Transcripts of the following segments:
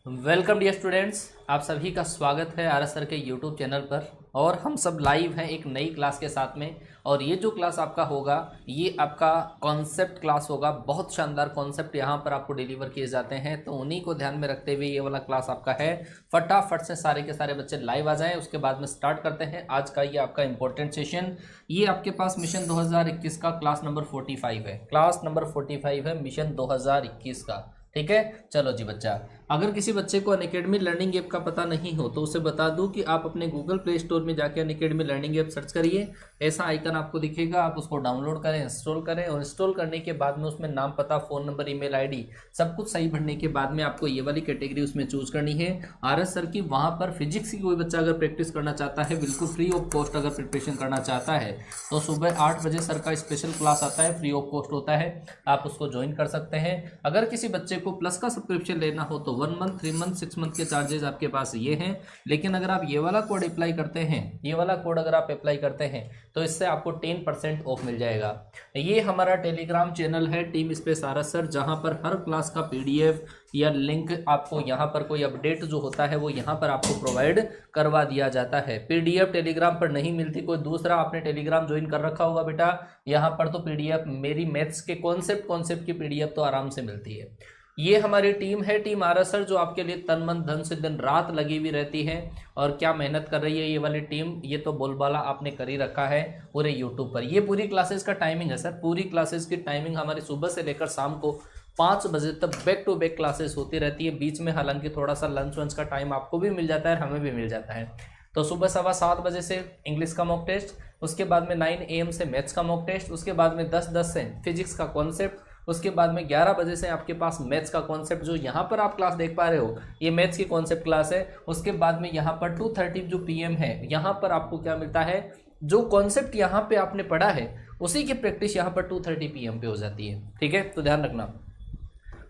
Welcome dear students, आप सभी का स्वागत है आर एस सर के यूट्यूब चैनल पर। और हम सब लाइव हैं एक नई क्लास के साथ में। और ये जो क्लास आपका होगा ये आपका कॉन्सेप्ट क्लास होगा। बहुत शानदार कॉन्सेप्ट यहाँ पर आपको डिलीवर किए जाते हैं, तो उन्हीं को ध्यान में रखते हुए ये वाला क्लास आपका है। फटाफट से सारे के सारे बच्चे लाइव आ जाएं, उसके बाद में स्टार्ट करते हैं आज का ये आपका इंपॉर्टेंट सेशन। ये आपके पास मिशन 2021 का क्लास नंबर 45 है। क्लास नंबर 45 है मिशन 2021 का। ठीक है, चलो जी बच्चा। अगर किसी बच्चे को अनअकैडमी लर्निंग ऐप का पता नहीं हो तो उसे बता दूं कि आप अपने गूगल प्ले स्टोर में जाके अनअकैडमी लर्निंग ऐप सर्च करिए। ऐसा आइकन आपको दिखेगा, आप उसको डाउनलोड करें, इंस्टॉल करें। और इंस्टॉल करने के बाद में उसमें नाम, पता, फ़ोन नंबर, ईमेल आईडी सब कुछ सही भरने के बाद में आपको ये वाली कैटेगरी उसमें चूज करनी है आर एस सर की। वहाँ पर फिजिक्स की कोई बच्चा अगर प्रैक्टिस करना चाहता है, बिल्कुल फ्री ऑफ कॉस्ट अगर प्रिपरेशन करना चाहता है, तो सुबह 8 बजे सर का स्पेशल क्लास आता है, फ्री ऑफ कॉस्ट होता है, आप उसको ज्वाइन कर सकते हैं। अगर किसी बच्चे को प्लस का सब्सक्रिप्शन लेना हो तो 1 मंथ, 3 मंथ, 6 मंथ के चार्जेस आपके पास ये हैं। लेकिन अगर आप ये वाला कोड अप्लाई करते हैं, ये वाला कोड अगर आप अप्लाई करते हैं तो इससे आपको 10% ऑफ मिल जाएगा। ये हमारा टेलीग्राम चैनल है team space R S sir, जहां पर हर क्लास का पीडीएफ या लिंक आपको यहाँ पर कोई अपडेट जो होता है वो यहाँ पर आपको प्रोवाइड करवा दिया जाता है। पीडीएफ टेलीग्राम पर नहीं मिलती। कोई दूसरा आपने टेलीग्राम ज्वाइन कर रखा होगा बेटा, यहाँ पर तो पीडीएफ मेरी मैथ्स के कॉन्सेप्ट की पीडीएफ तो आराम से मिलती है। ये हमारी टीम है, टीम आर एस सर, जो आपके लिए तन मन धन से दिन रात लगी हुई रहती है। और क्या मेहनत कर रही है ये वाली टीम, ये तो बोलबाला आपने कर ही रखा है पूरे यूट्यूब पर। ये पूरी क्लासेस का टाइमिंग है सर, पूरी क्लासेस की टाइमिंग हमारी सुबह से लेकर शाम को 5 बजे तक बैक टू बैक क्लासेस होती रहती है। बीच में हालांकि थोड़ा सा लंच वंच का टाइम आपको भी मिल जाता है, हमें भी मिल जाता है। तो सुबह 7:15 बजे से इंग्लिश का मॉक टेस्ट, उसके बाद में 9 AM से मैथ्स का मॉक टेस्ट, उसके बाद में 10:10 से फिजिक्स का कॉन्सेप्ट, उसके बाद में 11 बजे से आपके पास मैथ्स का कॉन्सेप्ट, जो यहाँ पर आप क्लास देख पा रहे हो ये मैथ्स की कॉन्सेप्ट क्लास है। उसके बाद में यहाँ पर 2:30 जो PM है, यहाँ पर आपको क्या मिलता है, जो कॉन्सेप्ट यहाँ पे आपने पढ़ा है उसी की प्रैक्टिस यहाँ पर 2:30 PM पे हो जाती है। ठीक है, तो ध्यान रखना।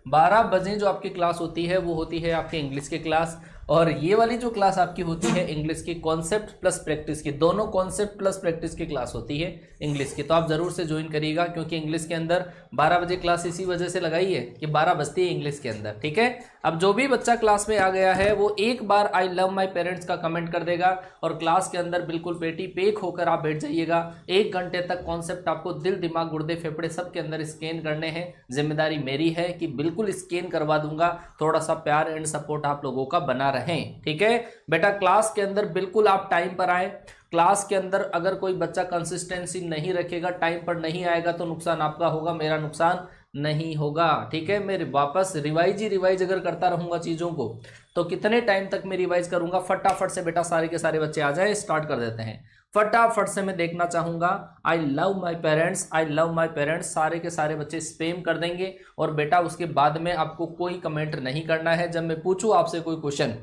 12 बजे जो आपकी क्लास होती है वो होती है आपकी इंग्लिश की क्लास। और ये वाली जो क्लास आपकी होती है इंग्लिश की कॉन्सेप्ट प्लस प्रैक्टिस की, दोनों कॉन्सेप्ट प्लस प्रैक्टिस की क्लास होती है इंग्लिश की। तो आप जरूर से ज्वाइन करिएगा, क्योंकि इंग्लिश के अंदर 12 बजे क्लास इसी वजह से लगाई है कि 12 बजती है इंग्लिश के अंदर। ठीक है, अब जो भी बच्चा क्लास में आ गया है वो एक बार आई लव माई पेरेंट्स का कमेंट कर देगा और क्लास के अंदर बिल्कुल पेटी पेक होकर आप बैठ जाइएगा। 1 घंटे तक कॉन्सेप्ट आपको दिल, दिमाग, गुर्दे, फेफड़े सब के अंदर स्कैन करने हैं। जिम्मेदारी मेरी है कि बिल्कुल स्कैन करवा दूंगा। थोड़ा सा प्यार एंड सपोर्ट आप लोगों का बना रहे। ठीक है बेटा, क्लास के अंदर बिल्कुल आप टाइम पर आए। क्लास के अंदर अगर कोई बच्चा कंसिस्टेंसी नहीं रखेगा, टाइम पर नहीं आएगा, तो नुकसान आपका होगा, मेरा नुकसान नहीं होगा। ठीक है, मैं वापस रिवाइज अगर करता रहूंगा चीजों को तो कितने टाइम तक मैं रिवाइज करूंगा। फटाफट से बेटा सारे के सारे बच्चे आ जाए, स्टार्ट कर देते हैं। फटाफट से मैं देखना चाहूंगा I love my parents, I love my parents, सारे के सारे बच्चे स्पैम कर देंगे। और बेटा उसके बाद में आपको कोई कमेंट नहीं करना है। जब मैं पूछूं आपसे कोई क्वेश्चन,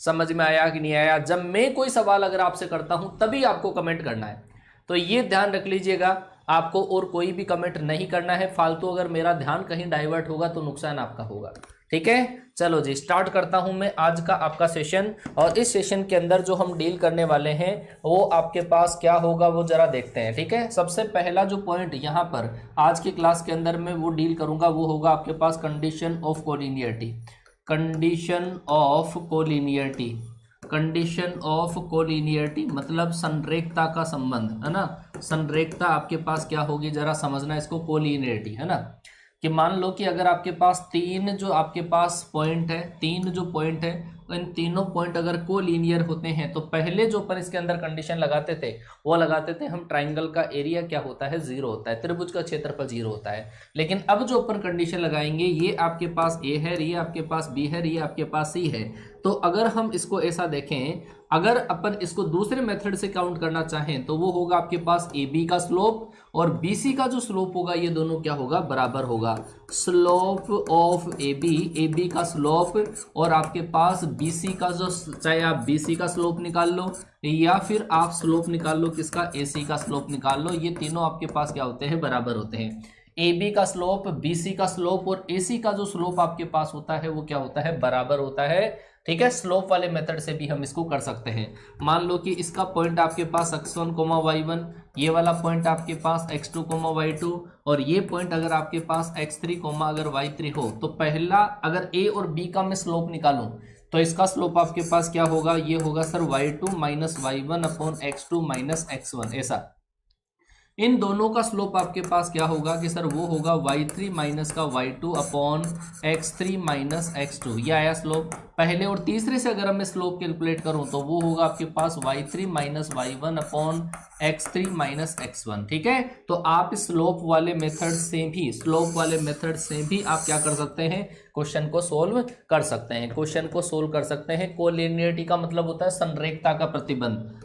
समझ में आया कि नहीं आया, जब मैं कोई सवाल अगर आपसे करता हूं तभी आपको कमेंट करना है। तो ये ध्यान रख लीजिएगा, आपको और कोई भी कमेंट नहीं करना है फालतू। अगर मेरा ध्यान कहीं डाइवर्ट होगा तो नुकसान आपका होगा। ठीक है, चलो जी स्टार्ट करता हूं मैं आज का आपका सेशन। और इस सेशन के अंदर जो हम डील करने वाले हैं वो आपके पास क्या होगा वो जरा देखते हैं। ठीक है, सबसे पहला जो पॉइंट यहां पर आज की क्लास के अंदर मैं वो डील करूंगा वो होगा आपके पास condition of collinearity. Condition of collinearity, condition of collinearity मतलब संरेखता का संबंध है ना। संरेखता आपके पास क्या होगी जरा समझना इसको, कोलिनियरिटी है ना। कि मान लो कि अगर आपके पास 3 जो आपके पास पॉइंट है, 3 जो पॉइंट है, इन तीनों पॉइंट अगर कोलिनियर होते हैं तो पहले जो अपन इसके अंदर कंडीशन लगाते थे वो लगाते थे हम, ट्राइंगल का एरिया क्या होता है 0 होता है, त्रिभुज का क्षेत्रफल 0 होता है। लेकिन अब जो अपन कंडीशन लगाएंगे, ये आपके पास A है, ये आपके पास B है, ये आपके पास C है। तो अगर हम इसको ऐसा देखें, अगर अपन इसको दूसरे मेथड से काउंट करना चाहें तो वो होगा आपके पास AB का स्लोप और BC का जो स्लोप होगा, ये दोनों क्या होगा, बराबर होगा। स्लोप ऑफ AB का स्लोप और आपके पास BC का जो, चाहे आप BC का स्लोप निकाल लो या फिर आप स्लोप निकाल लो किसका, AC का स्लोप निकाल लो, ये तीनों आपके पास क्या होते हैं, बराबर होते हैं। AB का स्लोप, BC का स्लोप और AC का जो स्लोप आपके पास होता है वो क्या होता है, बराबर होता है। ठीक है, स्लोप वाले मेथड से भी हम इसको कर सकते हैं। मान लो कि इसका पॉइंट आपके पास x1, y1, ये वाला पॉइंट आपके पास x2 y2 और ये पॉइंट अगर आपके पास x3 अगर y3 हो तो पहला अगर a और b का मैं स्लोप निकालूं तो इसका स्लोप आपके पास क्या होगा, ये होगा sir y2 minus y1 upon x2 minus x1। ऐसा इन दोनों का स्लोप आपके पास क्या होगा कि सर वो होगा y3 माइनस का y2 upon x3 minus x2। ये आया स्लोप। पहले और तीसरे से अगर मैं स्लोप कैलकुलेट करूं तो वो होगा आपके पास y3 minus y1 upon x3 minus x1। ठीक है, तो आप इस स्लोप वाले मेथड से भी आप क्या कर सकते हैं, क्वेश्चन को सोल्व कर सकते हैं। कोलिनियरिटी का मतलब होता है संरेखता का प्रतिबंध।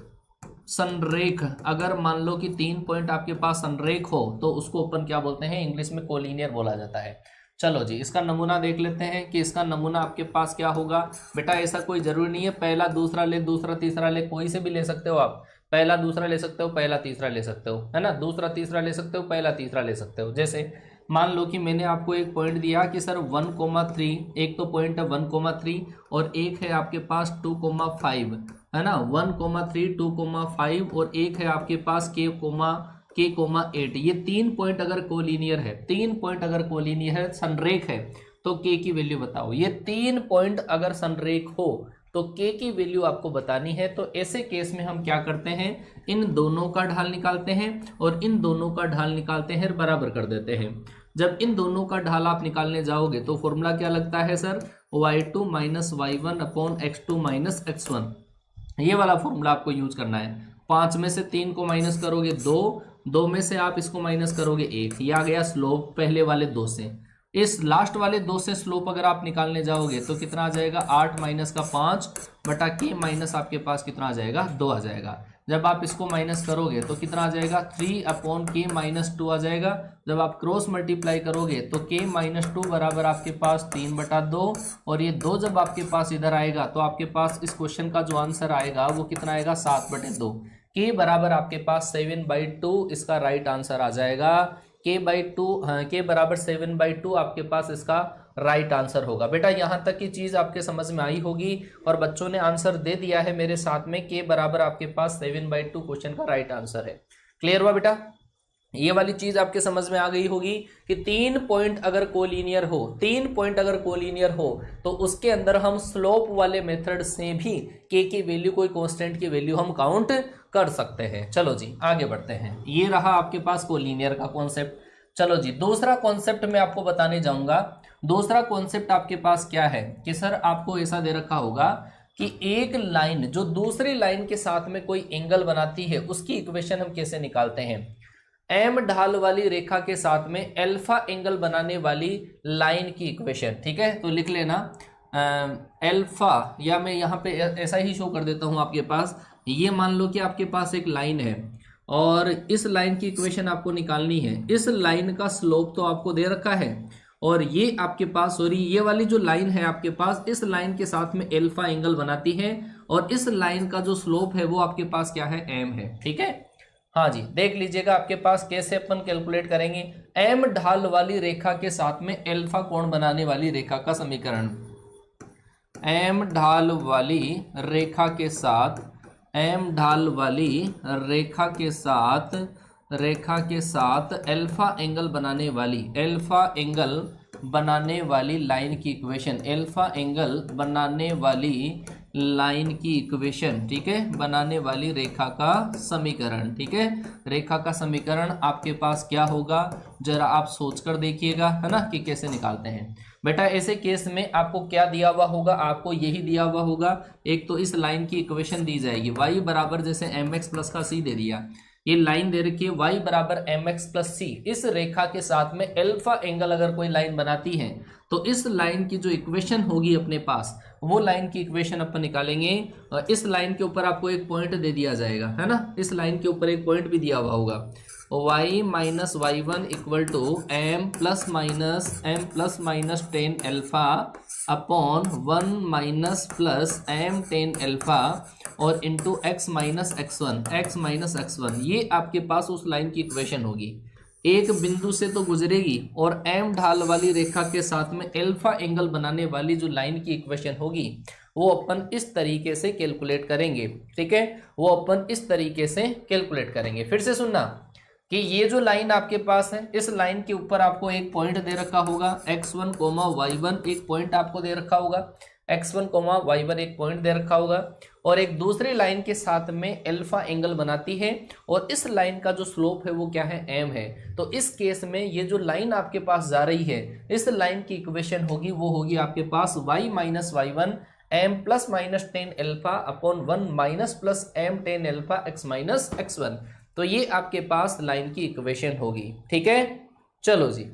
संरेख, अगर मान लो कि 3 पॉइंट आपके पास संरेख हो तो उसको अपन क्या बोलते हैं, इंग्लिश में कोलिनियर बोला जाता है। चलो जी, इसका नमूना देख लेते हैं कि इसका नमूना आपके पास क्या होगा। बेटा ऐसा कोई जरूरी नहीं है पहला दूसरा ले, दूसरा तीसरा ले, कोई से भी ले सकते हो आप। पहला दूसरा ले सकते हो, पहला तीसरा ले सकते हो, है ना, दूसरा तीसरा ले सकते हो, पहला तीसरा ले सकते हो। जैसे मान लो कि मैंने आपको एक पॉइंट दिया कि सर 1,3, एक तो पॉइंट है 1,3 और एक है आपके पास 2,5, है ना, 1,3 2,5 और एक है आपके पास k,8। ये 3 पॉइंट अगर कोलिनियर है, संरेख है, तो k की वैल्यू बताओ। ये 3 पॉइंट अगर संरेख हो तो k की वैल्यू आपको बतानी है। तो ऐसे केस में हम क्या करते हैं, इन दोनों का ढाल निकालते हैं और इन दोनों का ढाल निकालते हैं, बराबर कर देते हैं। जब इन दोनों का ढाल आप निकालने जाओगे तो फॉर्मूला क्या लगता है sir, y2 minus y1 upon x2 minus x1। ये वाला फॉर्मूला आपको यूज करना है। 5 में से 3 को माइनस करोगे 2 में से आप इसको माइनस करोगे 1, ये आ गया स्लोप पहले वाले 2 से। इस लास्ट वाले 2 से स्लोप अगर आप निकालने जाओगे तो कितना आ जाएगा, 8 माइनस का 5 बटा k माइनस आपके पास कितना आ जाएगा, 2 आ जाएगा। जब आप इसको माइनस करोगे तो कितना आ जाएगा, 3 अपॉन k माइनस 2 आ जाएगा। जब आप क्रॉस मल्टीप्लाई करोगे तो k माइनस 2 बराबर आपके पास 3 बटा 2 और ये 2 जब आपके पास इधर आएगा तो आपके पास इस क्वेश्चन का जो आंसर आएगा वो कितना आएगा, 7 बटे 2। k बराबर आपके पास 7/2 इसका राइट आंसर आ जाएगा। k बराबर 7/2 आपके पास इसका राइट आंसर होगा। बेटा यहाँ तक की चीज आपके समझ में आई होगी और बच्चों ने आंसर दे दिया है मेरे साथ में, k बराबर आपके पास 7/2 क्वेश्चन का राइट आंसर है। क्लियर हुआ बेटा, ये वाली चीज आपके समझ में आ गई होगी कि 3 पॉइंट अगर कोलिनियर हो तो उसके अंदर हम स्लोप वाले मेथड से भी k की वैल्यू, कोई कांस्टेंट की वैल्यू हम काउंट कर सकते हैं। चलो जी आगे बढ़ते हैं, ये रहा आपके पास कोलिनियर का कॉन्सेप्ट। चलो जी दूसरा कॉन्सेप्ट मैं आपको बताने जाऊंगा। दूसरा कॉन्सेप्ट आपके पास क्या है कि सर आपको ऐसा दे रखा होगा कि एक लाइन जो दूसरी लाइन के साथ में कोई एंगल बनाती है उसकी इक्वेशन हम कैसे निकालते हैं। एम ढाल वाली रेखा के साथ में अल्फा एंगल बनाने वाली लाइन की इक्वेशन, ठीक है, तो लिख लेना अल्फा, या मैं यहाँ पे ऐसा ही शो कर देता हूँ आपके पास। ये मान लो कि आपके पास एक लाइन है और इस लाइन की इक्वेशन आपको निकालनी है। इस लाइन का स्लोप तो आपको दे रखा है और ये आपके पास, सॉरी, ये वाली जो लाइन है आपके पास, इस लाइन के साथ में अल्फा एंगल बनाती है और इस लाइन का जो स्लोप है वो आपके पास क्या है, एम है। ठीक है, हाँ जी, देख लीजिएगा आपके पास कैसे अपन कैलकुलेट करेंगे। एम ढाल वाली रेखा के साथ में अल्फा कोण बनाने वाली रेखा का समीकरण, एम ढाल वाली रेखा के साथ, एम ढाल वाली रेखा के साथ अल्फा एंगल बनाने वाली लाइन की इक्वेशन, अल्फा एंगल बनाने वाली लाइन की इक्वेशन, ठीक है, बनाने वाली रेखा का समीकरण। ठीक है, रेखा का समीकरण आपके पास क्या होगा, जरा आप सोच कर देखिएगा, है ना, कि कैसे निकालते हैं। बेटा ऐसे केस में आपको क्या दिया हुआ होगा, आपको यही दिया हुआ होगा। एक तो इस लाइन की इक्वेशन दी जाएगी, y बराबर जैसे mx प्लस का c दे दिया, ये लाइन दे रखी है y बराबर mx प्लस c। इस रेखा के साथ में अल्फा एंगल अगर कोई लाइन बनाती है तो इस लाइन की जो इक्वेशन होगी अपने पास, वो लाइन की इक्वेशन अपन निकालेंगे। और इस लाइन के ऊपर आपको एक पॉइंट दे दिया जाएगा, है ना, इस लाइन के ऊपर एक पॉइंट भी दिया हुआ होगा। y minus y1 equal to m plus minus ten alpha upon 1 minus plus m ten alpha और इंटू x माइनस x1, ये आपके पास उस लाइन की इक्वेशन होगी। एक बिंदु से तो गुजरेगी और m ढाल वाली रेखा के साथ में अल्फा एंगल बनाने वाली जो लाइन की इक्वेशन होगी वो अपन इस तरीके से कैलकुलेट करेंगे, ठीक है, वो अपन इस तरीके से कैलकुलेट करेंगे। फिर से सुनना कि ये जो लाइन आपके पास है, इस लाइन के ऊपर आपको एक पॉइंट दे रखा होगा x1, y1 एक पॉइंट आपको दे रखा होगा, x1, y1 एक पॉइंट दे रखा होगा, और एक दूसरी लाइन के साथ में अल्फा एंगल बनाती है, और इस लाइन का जो स्लोप है वो क्या है, m है। तो इस केस में ये जो लाइन आपके पास जा रही है, इस लाइन की इक्वेशन होगी वो होगी आपके पास y minus y1 m plus minus ten alpha upon 1 minus plus m ten alpha x minus x1। तो ये आपके पास लाइन की इक्वेशन होगी, ठीक है। चलो जी,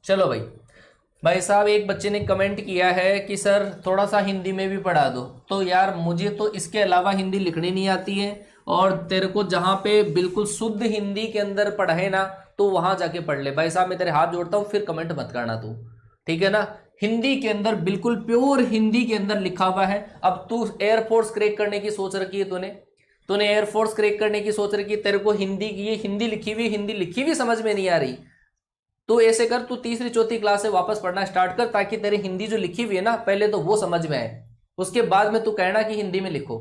चलो भाई साहब, एक बच्चे ने कमेंट किया है कि सर थोड़ा सा हिंदी में भी पढ़ा दो। तो यार मुझे तो इसके अलावा हिंदी लिखनी नहीं आती है, और तेरे को जहां पे बिल्कुल शुद्ध हिंदी के अंदर पढ़े ना तो वहां जाके पढ़ ले। भाई साहब मैं तेरे हाथ जोड़ता हूं, फिर कमेंट मत करना तू, ठीक है ना। हिंदी के अंदर बिल्कुल प्योर हिंदी के अंदर लिखा हुआ है। अब तू एयरफोर्स क्रैक करने की सोच रखी है, तूने एयरफोर्स क्रैक करने की सोच रखी है, तेरे को हिंदी की ये हिंदी लिखी हुई समझ में नहीं आ रही। तो ऐसे कर, तू तीसरी चौथी क्लास से वापस पढ़ना स्टार्ट कर, ताकि तेरी हिंदी जो लिखी हुई है ना पहले तो वो समझ में आए, उसके बाद में तू कहना कि हिंदी में लिखो।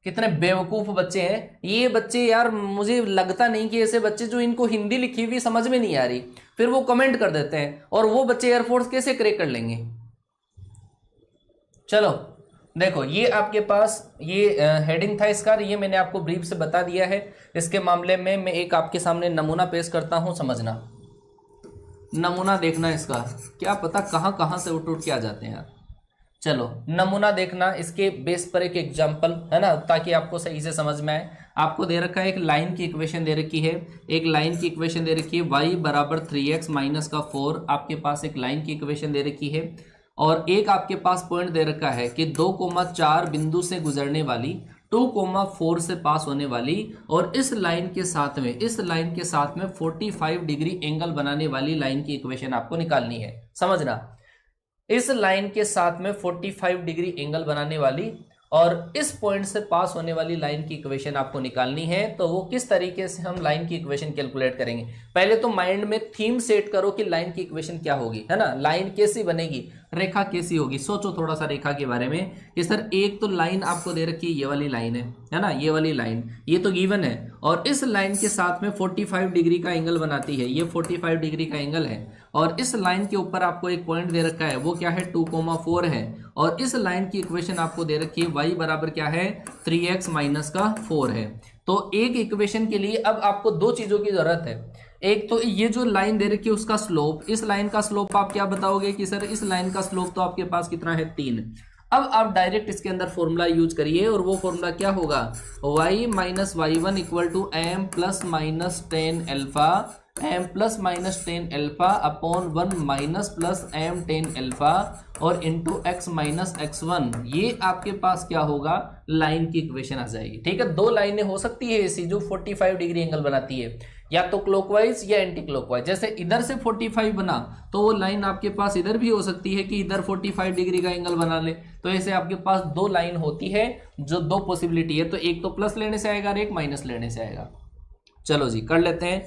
कितने बेवकूफ बच्चे हैं ये बच्चे यार, मुझे लगता नहीं कि ऐसे बच्चे जो इनको हिंदी लिखी हुई समझ में नहीं आ रही फिर वो कमेंट कर देते हैं, और वो बच्चे एयरफोर्स कैसे क्रैक कर लेंगे। चलो देखो, ये आपके पास ये हेडिंग था इसका, ये मैंने आपको ब्रीफ से बता दिया है। इसके मामले में मैं एक आपके सामने नमूना पेश करता हूं, समझना, नमूना देखना इसका, क्या पता कहां कहां से उठ के आ जाते हैं यार। चलो नमूना देखना, इसके बेस पर एक एग्जांपल है ना, ताकि आपको सही से समझ में आए। आपको दे रखा है एक लाइन की इक्वेशन दे रखी है, एक लाइन की इक्वेशन दे रखी है y बराबर 3x माइनस का 4, आपके पास एक लाइन की इक्वेशन दे रखी है, और एक आपके पास पॉइंट दे रखा है कि 2,4 बिंदु से गुजरने वाली, 2,4 से पास होने वाली, और इस लाइन के साथ में 45 डिग्री एंगल बनाने वाली लाइन की इक्वेशन आपको निकालनी है। समझना, इस लाइन के साथ में 45 डिग्री एंगल बनाने वाली और इस पॉइंट से पास होने वाली लाइन की इक्वेशन आपको निकालनी है। तो वो किस तरीके से हम लाइन की इक्वेशन कैलकुलेट करेंगे, पहले तो माइंड में थीम सेट करो कि लाइन की इक्वेशन क्या होगी, है ना, लाइन कैसी बनेगी, रेखा कैसी होगी। सोचो थोड़ा सा रेखा के बारे में कि सर एक तो लाइन आपको दे रखी है, ये वाली लाइन है ना, ये वाली लाइन, ये तो गिवन है, और इस लाइन के साथ में 45 डिग्री का एंगल बनाती है, ये 45 डिग्री का एंगल है, और इस लाइन के ऊपर आपको एक पॉइंट दे रखा है, वो क्या है, 2,4 है, और इस लाइन की इक्वेशन आपको दे रखी है y बराबर क्या है, 3x माइनस का 4 है। तो एक इक्वेशन के लिए अब आपको दो चीजों की जरूरत है, एक तो ये जो लाइन दे रखी है उसका स्लोप, इस लाइन का स्लोप आप क्या बताओगे कि सर इस लाइन का स्लोप तो आपके पास कितना है, 3। अब आप डायरेक्ट इसके अंदर फॉर्मूला यूज करिए, और वो फॉर्मूला क्या होगा, y minus y1 equal to m plus minus 10 alpha, m plus minus 10 alpha upon 1 minus plus m 10 alpha और इंटू x माइनस x1। ये आपके पास क्या होगा, लाइन की इक्वेशन आ जाएगी। ठीक है, दो लाइनें हो सकती है ऐसी जो 45 डिग्री एंगल बनाती है, या तो क्लॉकवाइज या एंटी क्लॉकवाइज। जैसे इधर से 45 बना तो वो लाइन आपके पास इधर भी हो सकती है कि इधर 45 डिग्री का एंगल बना ले। तो ऐसे आपके पास दो लाइन होती है जो दो पॉसिबिलिटी है, तो एक तो प्लस लेने से आएगा और एक माइनस लेने से आएगा। चलो जी कर लेते हैं।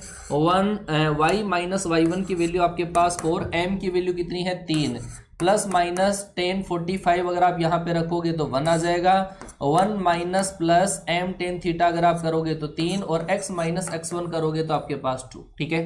y माइनस y1 की वैल्यू आपके पास 4, m की वैल्यू कितनी है 3, प्लस माइनस 10 45 अगर आप यहाँ पे रखोगे तो 1 आ जाएगा, 1 माइनस प्लस m 10 थीटा अगर आप करोगे तो 3, और x माइनस x1 करोगे तो आपके पास 2। ठीक है,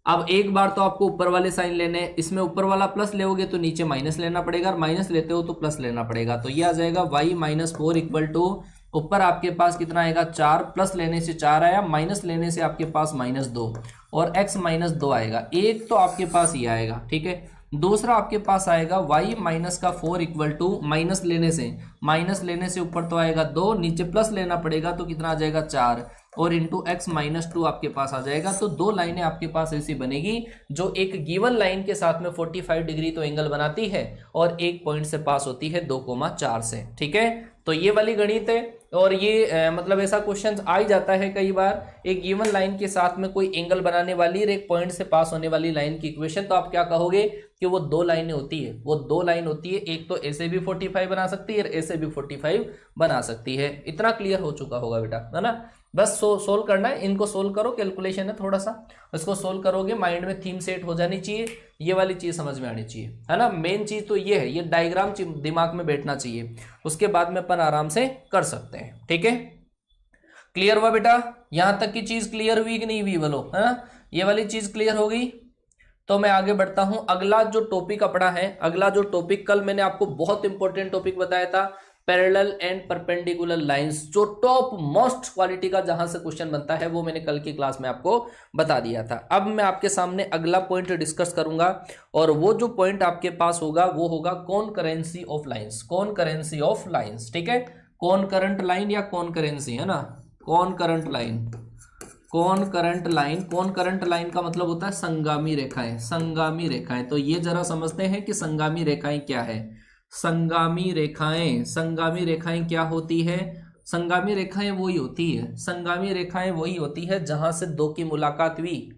अब एक बार तो आपको ऊपर वाले साइन लेने, इसमें ऊपर वाला प्लस लेोगे तो नीचे माइनस लेना पड़ेगा, और माइनस लेते हो तो प्लस लेना पड़ेगा। तो ये आ जाएगा y माइनस 4 इक्वल टू, ऊपर आपके पास कितना आएगा 4, प्लस लेने से 4 आया, माइनस लेने से आपके पास -2, और x माइनस 2 आएगा। एक तो आपके पास ये आएगा, ठीक है। दूसरा आपके पास आएगा y माइनस का 4 इक्वल टू, माइनस लेने से ऊपर तो आएगा 2, नीचे प्लस लेना पड़ेगा तो कितना आ जाएगा 4, और इंटू x माइनस 2 आपके पास आ जाएगा। तो दो लाइनें आपके पास ऐसी बनेगी जो एक गिवन लाइन के साथ में 45 डिग्री तो एंगल बनाती है और एक पॉइंट से पास होती है 2,4 से। ठीक है, तो ये वाली गणित है, और ये मतलब ऐसा क्वेश्चन आ ही जाता है कई बार, एक गिवन लाइन के साथ में कोई एंगल बनाने वाली और एक पॉइंट से पास होने वाली लाइन की इक्वेशन। तो आप क्या कहोगे कि वो दो लाइनें होती है, वो दो लाइन होती है, एक तो ऐसे भी 45 बना सकती है और ऐसे भी 45 बना सकती है। इतना क्लियर हो चुका होगा बेटा, है ना। बस सोल्व करना है, इनको सोल्व करो, कैलकुलेशन है थोड़ा सा, इसको सोल्व करोगे माइंड में थीम सेट हो जानी चाहिए, ये वाली चीज समझ में आनी चाहिए, है ना। मेन चीज तो ये है, ये डायग्राम दिमाग में बैठना चाहिए, उसके बाद में अपन आराम से कर सकते हैं। ठीक है, क्लियर हुआ बेटा, यहां तक की चीज क्लियर हुई कि नहीं हुई बोलो, है ना। ये वाली चीज क्लियर हो गई, तो मैं आगे बढ़ता हूं। अगला जो टॉपिक अपना है, अगला जो टॉपिक कल मैंने आपको बहुत इंपॉर्टेंट टॉपिक बताया था, पैरेलल एंड परपेंडिकुलर लाइंस, जो टॉप मोस्ट क्वालिटी का जहां से क्वेश्चन बनता है, वो मैंने कल की क्लास में आपको बता दिया था। अब मैं आपके सामने अगला पॉइंट डिस्कस करूंगा, और वो जो पॉइंट आपके पास होगा वो होगा concurrency of lines, concurrency of lines. ठीक है, कॉन करंट लाइन या कॉन करेंसी, है ना, कॉन करंट लाइन, कौन करंट लाइन। कौन करंट लाइन का मतलब होता है संगामी रेखाएं, संगामी रेखाएं। तो ये जरा समझते हैं कि संगामी रेखाएं क्या है। संगामी रेखाएं, संगामी रेखाएं क्या होती है। संगामी रेखाएं वही होती है, संगामी रेखाएं वही होती है जहां से दो की मुलाकात हुई,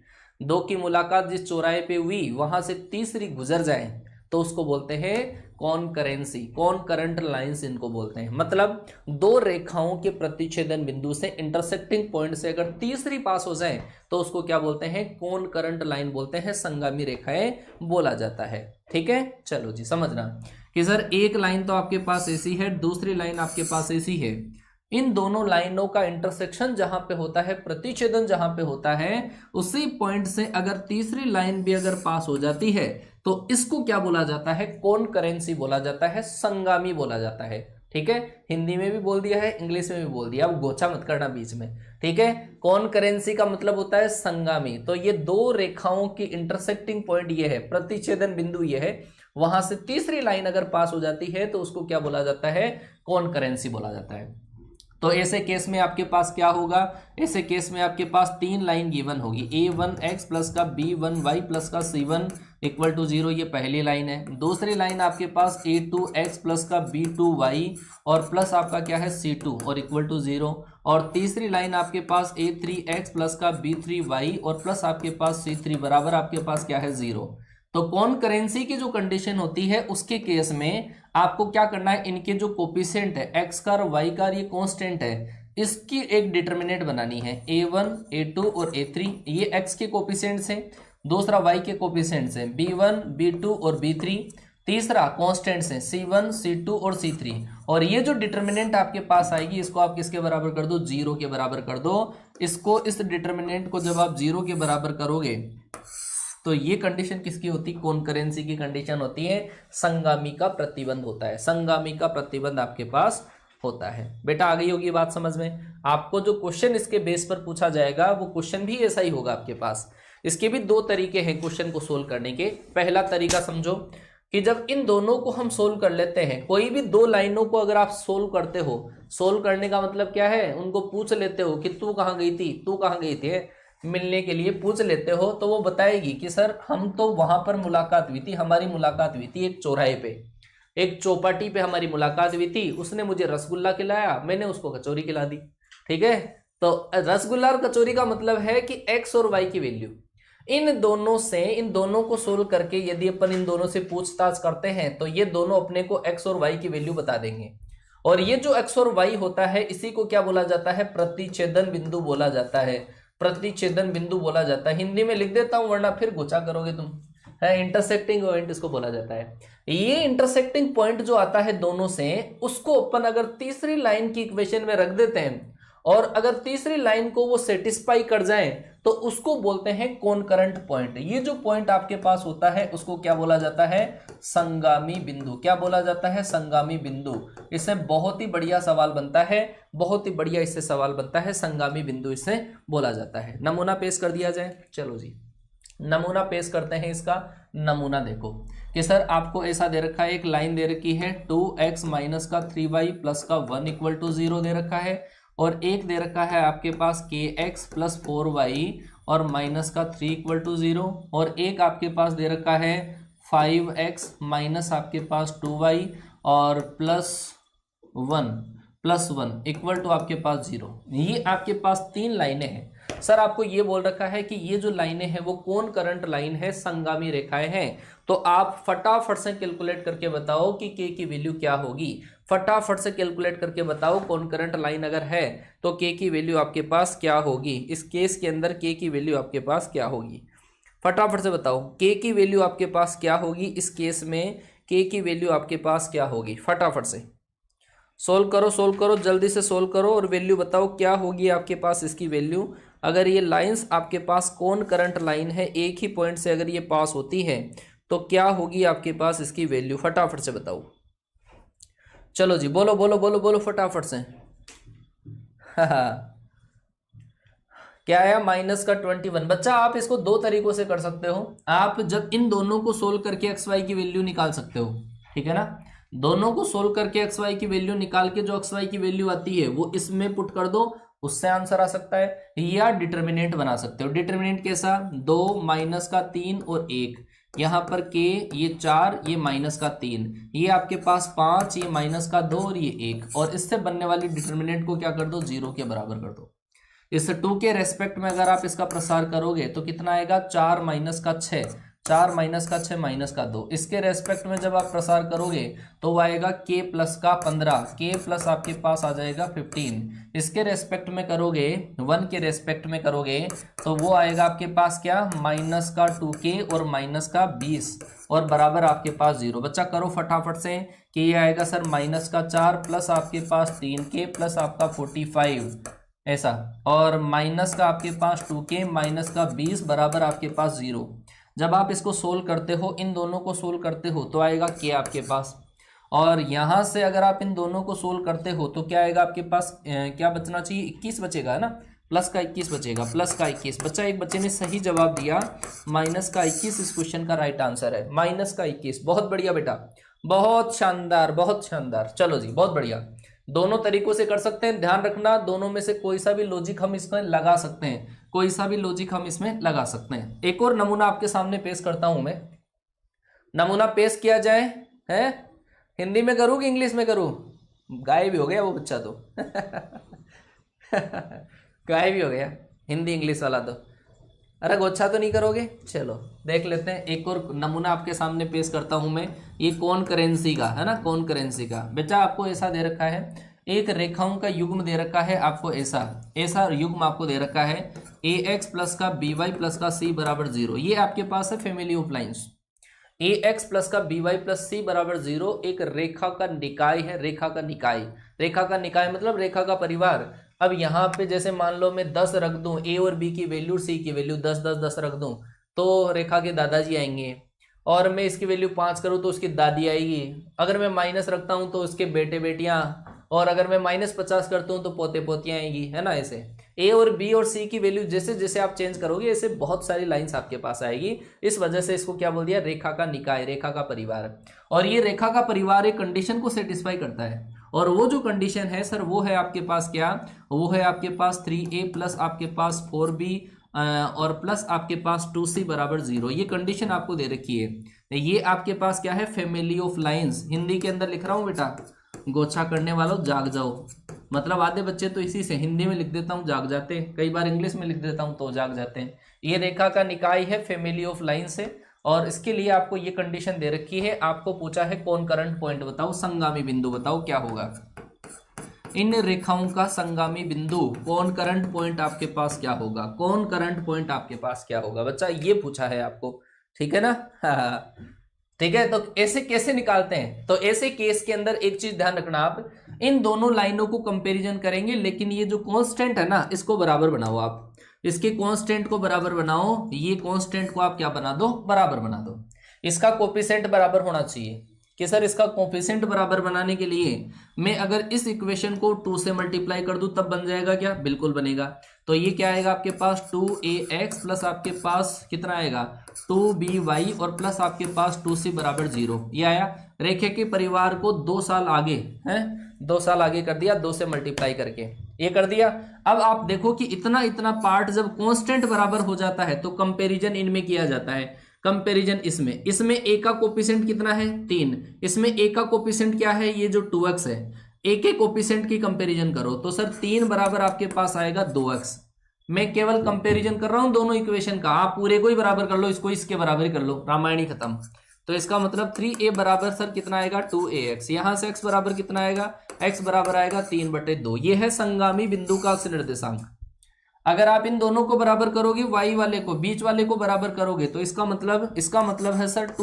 दो की मुलाकात जिस चौराहे पे हुई वहां से तीसरी गुजर जाए तो उसको बोलते हैं कॉनकरेंसी, कॉन करंट लाइंस इनको बोलते हैं। मतलब दो रेखाओं के प्रतिच्छेदन बिंदु से, इंटरसेक्टिंग पॉइंट से अगर तीसरी पास हो जाए तो उसको क्या बोलते हैं, कॉन करंट लाइन बोलते हैं, संगामी रेखाएं बोला जाता है। ठीक है, चलो जी समझना कि सर एक लाइन तो आपके पास ऐसी है, दूसरी लाइन आपके पास ऐसी है, इन दोनों लाइनों का इंटरसेक्शन जहां पे होता है, प्रतिच्छेदन जहां पे होता है, उसी पॉइंट से अगर तीसरी लाइन भी अगर पास हो जाती है तो इसको क्या बोला जाता है, कॉनकरेंसी बोला जाता है, संगामी बोला जाता है। ठीक है, हिंदी में भी बोल दिया है, इंग्लिश में भी बोल दिया, अब गोचा मत करना बीच में। ठीक है, कॉनकरेंसी का मतलब होता है संगामी। तो ये दो रेखाओं की इंटरसेक्टिंग पॉइंट ये है, प्रतिच्छेदन बिंदु ये है, वहां से तीसरी लाइन अगर पास हो जाती है तो उसको क्या बोला जाता है, कॉनकरेंसी बोला जाता है। तो ऐसे केस में आपके पास क्या होगा, ऐसे केस में आपके पास तीन लाइन गिवन होगी, a1x प्लस का b1y प्लस का c1 इक्वल टू 0, ये पहली लाइन है। दूसरी लाइन आपके पास a2x प्लस का b2y और प्लस आपका क्या है c2 और इक्वल टू 0, और तीसरी लाइन आपके पास a3x प्लस का b3y और प्लस आपके पास c3 बराबर आपके पास क्या है 0। तो कॉनकरेंसी की जो कंडीशन होती है उसके केस में आपको क्या करना है, इनके जो कोफिशिएंट है एक्स का और वाई का, ये कांस्टेंट है, इसकी एक डिटर्मिनेंट बनानी है, a1 a2 और a3, ये एक्स के कोफिशिएंट्स हैं, दूसरा वाई के कोफिशिएंट्स हैं b1 b2 और b3, तीसरा कांस्टेंट्स हैं c1 c2 और c3, और ये जो डिटर्मिनेंट आपके पास आएगी इसको आप किसके बराबर कर दो, 0 के बराबर कर दो। इसको, इस डिटर्मिनेंट को जब आप 0 के बराबर करोगे तो ये कंडीशन किसकी होती है, कॉनकरेंसी की कंडीशन होती है, संगामी का प्रतिबंध होता है, संगामी का प्रतिबंध आपके पास होता है। बेटा आ गई होगी बात समझ में। आपको जो क्वेश्चन इसके बेस पर पूछा जाएगा वो क्वेश्चन भी ऐसा ही होगा आपके पास। इसके भी दो तरीके हैं क्वेश्चन को सोल्व करने के। पहला तरीका समझो कि जब इन दोनों को हम सोल्व कर लेते हैं, कोई भी दो लाइनों को अगर आप सोल्व करते हो, सोल्व करने का मतलब क्या है, उनको पूछ लेते हो कि तू कहाँ गई थी, तू कहाँ गई थी, मिलने के लिए पूछ लेते हो, तो वो बताएगी कि सर हम तो वहां पर मुलाकात हुई थी, हमारी मुलाकात हुई थी एक चौराहे पे, एक चौपाटी पे हमारी मुलाकात हुई थी, उसने मुझे रसगुल्ला खिलाया, मैंने उसको कचौरी खिला दी। ठीक है, तो रसगुल्ला और कचौरी का मतलब है कि एक्स और वाई की वैल्यू, इन दोनों से, इन दोनों को सोल्व करके यदि अपन इन दोनों से पूछताछ करते हैं तो ये दोनों अपने को एक्स और वाई की वैल्यू बता देंगे। और ये जो एक्स और वाई होता है इसी को क्या बोला जाता है, प्रतिच्छेदन बिंदु बोला जाता है, प्रतिच्छेदन बिंदु बोला जाता है। हिंदी में लिख देता हूं वरना फिर गुचा करोगे तुम, है इंटरसेक्टिंग पॉइंट इसको बोला जाता है। ये इंटरसेक्टिंग पॉइंट जो आता है दोनों से, उसको अपन अगर तीसरी लाइन की इक्वेशन में रख देते हैं और अगर तीसरी लाइन को वो सेटिस्फाई कर जाए तो उसको बोलते हैं कॉनकरेंट पॉइंट। ये जो पॉइंट आपके पास होता है उसको क्या बोला जाता है, संगामी बिंदु। क्या बोला जाता है, संगामी बिंदु। इससे बहुत ही बढ़िया सवाल बनता है, बहुत ही बढ़िया इससे सवाल बनता है, संगामी बिंदु इससे बोला जाता है। नमूना पेश कर दिया जाए, चलो जी नमूना पेश करते हैं। इसका नमूना देखो कि सर आपको ऐसा दे रखा है, एक लाइन दे रखी है 2x माइनस का 3y प्लस का 1 इक्वल टू 0 दे रखा है, और एक दे रखा है आपके पास kx प्लस 4y और माइनस का 3 इक्वल टू 0, और एक आपके पास दे रखा है 5x माइनस आपके पास 2y और प्लस 1 इक्वल टू आपके पास 0। ये आपके पास तीन लाइनें हैं। सर आपको ये बोल रखा है कि ये जो लाइनें हैं वो कौन करंट लाइन है, संगामी रेखाएं हैं। तो आप फटाफट से कैलकुलेट करके बताओ कि के की वैल्यू क्या होगी। फटाफट से कैलकुलेट करके बताओ कौन करंट लाइन अगर है तो के की वैल्यू आपके पास क्या होगी। इस केस के अंदर के की वैल्यू आपके पास क्या होगी, फटाफट से बताओ के की वैल्यू आपके पास क्या होगी। इस केस में के की वैल्यू आपके पास क्या होगी, फटाफट से सोल्व करो, जल्दी से सोल्व करो और वैल्यू बताओ क्या होगी आपके पास इसकी वैल्यू। अगर ये लाइंस आपके पास कौन करंट लाइन है, एक ही पॉइंट से अगर ये पास होती है तो क्या होगी आपके पास इसकी वैल्यू, फटाफट से बताओ। चलो जी बोलो बोलो बोलो बोलो फटाफट से। क्या आया, -21। बच्चा आप इसको दो तरीकों से कर सकते हो। आप जब इन दोनों को सोल्व करके एक्स वाई की वैल्यू निकाल सकते हो, ठीक है ना। दोनों को सोल्व करके एक्स वाई की वैल्यू निकाल के जो एक्स वाई की वैल्यू आती है वो इसमें पुट कर दो, उससे आंसर आ सकता है। या डिटर्मिनेंट बना सकते हो। डिटर्मिनेंट कैसा, 2 -3 और 1, यहाँ पर के ये 4, ये -3, ये आपके पास 5, ये -2 और ये 1, और इससे बनने वाली डिटर्मिनेंट को क्या कर दो, 0 के बराबर कर दो। इस 2 के रेस्पेक्ट में अगर आप इसका प्रसार करोगे तो कितना आएगा, 4 - 6, 4 - 6 -2। इसके रेस्पेक्ट में जब आप प्रसार करोगे तो वो आएगा k प्लस का 15, k प्लस आपके पास आ जाएगा 15। इसके रेस्पेक्ट में करोगे, 1 के रेस्पेक्ट में करोगे तो वो आएगा आपके पास क्या, -2k और -20 और बराबर आपके पास 0। बच्चा करो फटाफट से कि ये आएगा सर -4 प्लस आपके पास 3k प्लस आपका 45 ऐसा, और माइनस का आपके पास 2k -20 बराबर आपके पास 0। जब आप इसको सोल्व करते हो, इन दोनों को सोल्व करते हो तो आएगा k आपके पास, और यहां से अगर आप इन दोनों को सोल्व करते हो तो क्या आएगा आपके पास, क्या बचना चाहिए, 21 बचेगा, है ना, प्लस का 21 बचेगा, प्लस का 21। बच्चा एक बच्चे ने सही जवाब दिया, -21 इस क्वेश्चन का राइट आंसर है, -21। बहुत बढ़िया बेटा, बहुत शानदार, बहुत शानदार। चलो जी बहुत बढ़िया, दोनों तरीकों से कर सकते हैं। ध्यान रखना दोनों में से कोई सा भी लॉजिक हम इसमें लगा सकते हैं, कोई सा भी लॉजिक हम इसमें लगा सकते हैं। एक और नमूना आपके सामने पेश करता हूं मैं, नमूना पेश किया जाए, है हिंदी में करूं कि इंग्लिश में करूं, गायब ही हो गया वो बच्चा तो गायब ही हो गया हिंदी इंग्लिश वाला तो। अरे गोच्छा तो नहीं करोगे, चलो देख लेते हैं। एक और नमूना आपके सामने पेश करता हूं मैं, ये कौन करेंसी का है ना, कौन करेंसी का। बेटा आपको ऐसा दे रखा है, एक रेखाओं का युग्म दे रखा है आपको, ऐसा युग्म आपको दे रखा है, ax प्लस का by प्लस का c बराबर 0। ये आपके पास है family of lines. ax plus का by प्लस c बराबर 0 एक रेखा का निकाय है, रेखा का निकाय। रेखा का निकाय मतलब रेखा का परिवार। अब यहाँ पे जैसे मान लो मैं 10 रख दूं, a और b की वैल्यू, c की वैल्यू 10 10 10 रख दूं तो रेखा के दादाजी आएंगे, और मैं इसकी वैल्यू 5 करूं तो उसकी दादी आएगी। अगर मैं माइनस रखता हूं तो उसके बेटे बेटियां, और अगर मैं -50 करता हूं तो पोते पोतियां आएंगी, है ना। ऐसे ए और बी और सी की वैल्यू जैसे जैसे आप चेंज करोगे ऐसे बहुत सारी लाइंस आपके पास आएगी। इस वजह से इसको क्या बोल दिया, रेखा का निकाय, रेखा का परिवार। और ये रेखा का परिवार एक कंडीशन को सेटिस्फाई करता है, और वो जो कंडीशन है सर वो है आपके पास क्या, वो है आपके पास 3a प्लस आपके पास 4b और प्लस आपके पास 2c बराबर 0। ये कंडीशन आपको दे रखी है। ये आपके पास क्या है, फैमिली ऑफ लाइंस। हिंदी के अंदर लिख रहा हूं बेटा, गोछा करने वालों जाग जाओ। मतलब आधे बच्चे तो इसी से हिंदी में लिख देता हूं जाग जाते हैं, कई बार इंग्लिश में लिख देता हूं तो जाग जाते हैं। ये रेखा का निकाय है, फैमिली ऑफ लाइन से, और इसके लिए आपको ये कंडीशन दे रखी है। आपको पूछा है कौन करंट पॉइंट बताओ, संगामी बिंदु बताओ क्या होगा। इन रेखाओं का संगामी बिंदु, कौन करंट पॉइंट आपके पास क्या होगा, कौन करंट पॉइंट आपके पास क्या होगा बच्चा, ये पूछा है आपको, ठीक है ना। हाँ ठीक है, तो ऐसे कैसे निकालते हैं, तो ऐसे केस के अंदर एक चीज ध्यान रखना, आप इन दोनों लाइनों को कंपैरिजन करेंगे, लेकिन ये जो कांस्टेंट है ना इसको बराबर बनाओ। आप इसके कांस्टेंट को बराबर बनाओ, ये कांस्टेंट को आप क्या बना दो, बराबर बना दो। इसका कोफिशिएंट बराबर होना चाहिए कि सर इसका कोफिशिएंट बराबर बनाने के लिए मैं अगर इस इक्वेशन को 2 से मल्टीप्लाई कर दूं तब बन जाएगा क्या, बिल्कुल बनेगा। तो ये क्या आएगा आपके पास 2ax प्लस आपके पास कितना आएगा 2by और प्लस आपके पास 2c बराबर 0। ये आया। रेखे के परिवार को 2 साल आगे है, 2 साल आगे कर दिया 2 से मल्टीप्लाई करके, ये कर दिया। अब आप देखो कि इतना इतना पार्ट जब कांस्टेंट बराबर हो जाता है तो कंपैरिजन इनमें किया जाता है। कंपैरिजन इसमें a का कोफिशिएंट कितना है 3, इसमें a का कोफिशिएंट क्या है, ये जो 2x है, a के कोफिशिएंट की कंपैरिजन करो तो सर 3 बराबर आपके पास आएगा 2x। मैं केवल कंपैरिजन कर रहा हूं दोनों इक्वेशन का, आप पूरे को ही बराबर कर लो, इसको इसके बराबर ही कर लो, रामायणी खत्म। तो इसका मतलब 3a बराबर सर कितना आएगा 2ax, यहां से x बराबर कितना आएगा, x बराबर आएगा 3/2। ये है संगामी बिंदु का अक्ष निर्देशांक। अगर आप इन दोनों को बराबर करोगे, y वाले को बीच वाले को बराबर करोगे, तो इसका मतलब है सर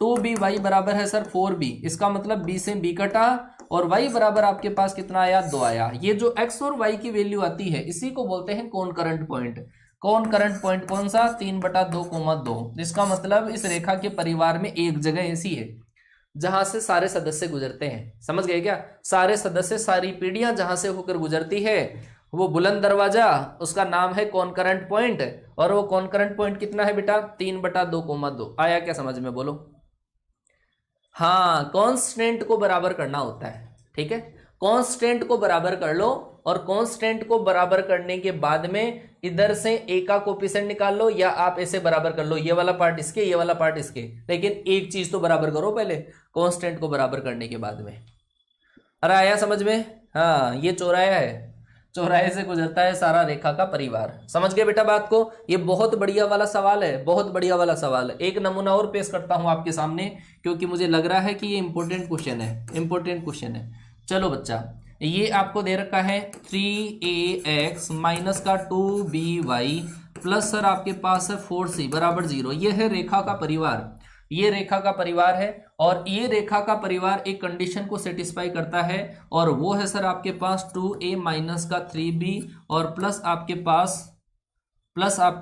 2by बराबर है सर 4b। इसका मतलब b से b कटा और y बराबर आपके पास कितना आया 2 आया। ये जो x और y की वैल्यू आती है इसी को बोलते हैं कौन करंट पॉइंट। कौन करंट पॉइंट कौन सा, 3/2,2। इसका मतलब इस रेखा के परिवार में एक जगह ऐसी है जहां से सारे सदस्य गुजरते हैं। समझ गए क्या, सारे सदस्य सारी पीढ़ियां जहां से होकर गुजरती है वो बुलंद दरवाजा, उसका नाम है कौन करंट पॉइंट। और वो कौन करंट पॉइंट कितना है बेटा 3/2,2। आया क्या समझ में, बोलो। हाँ, कांस्टेंट को बराबर करना होता है, ठीक है। कांस्टेंट को बराबर कर लो और कांस्टेंट को बराबर करने के बाद में इधर से ए का कोफिशिएंट निकाल लो, या आप ऐसे बराबर कर लो, ये वाला पार्ट इसके, ये वाला पार्ट इसके। लेकिन एक चीज तो बराबर करो पहले, कांस्टेंट को बराबर करने के बाद में। अरे आया समझ में। हाँ, ये चौराहा है, चौराहे से गुजरता है सारा रेखा का परिवार। समझ गए बेटा बात को। ये बहुत बढ़िया वाला सवाल है, बहुत बढ़िया वाला सवाल है। एक नमूना और पेश करता हूं आपके सामने, क्योंकि मुझे लग रहा है कि ये इंपॉर्टेंट क्वेश्चन है, इंपॉर्टेंट क्वेश्चन है। चलो बच्चा, ये आपको दे रखा है 3ax माइनस का 2by प्लस सर आपके पास है 4c बराबर 0। ये है रेखा का परिवार, ये रेखा का परिवार है। और ये रेखा का परिवार एक कंडीशन को सेटिस्फाई करता है, और वो है सर आपके पास 2a माइनस का 3b और प्लस आपके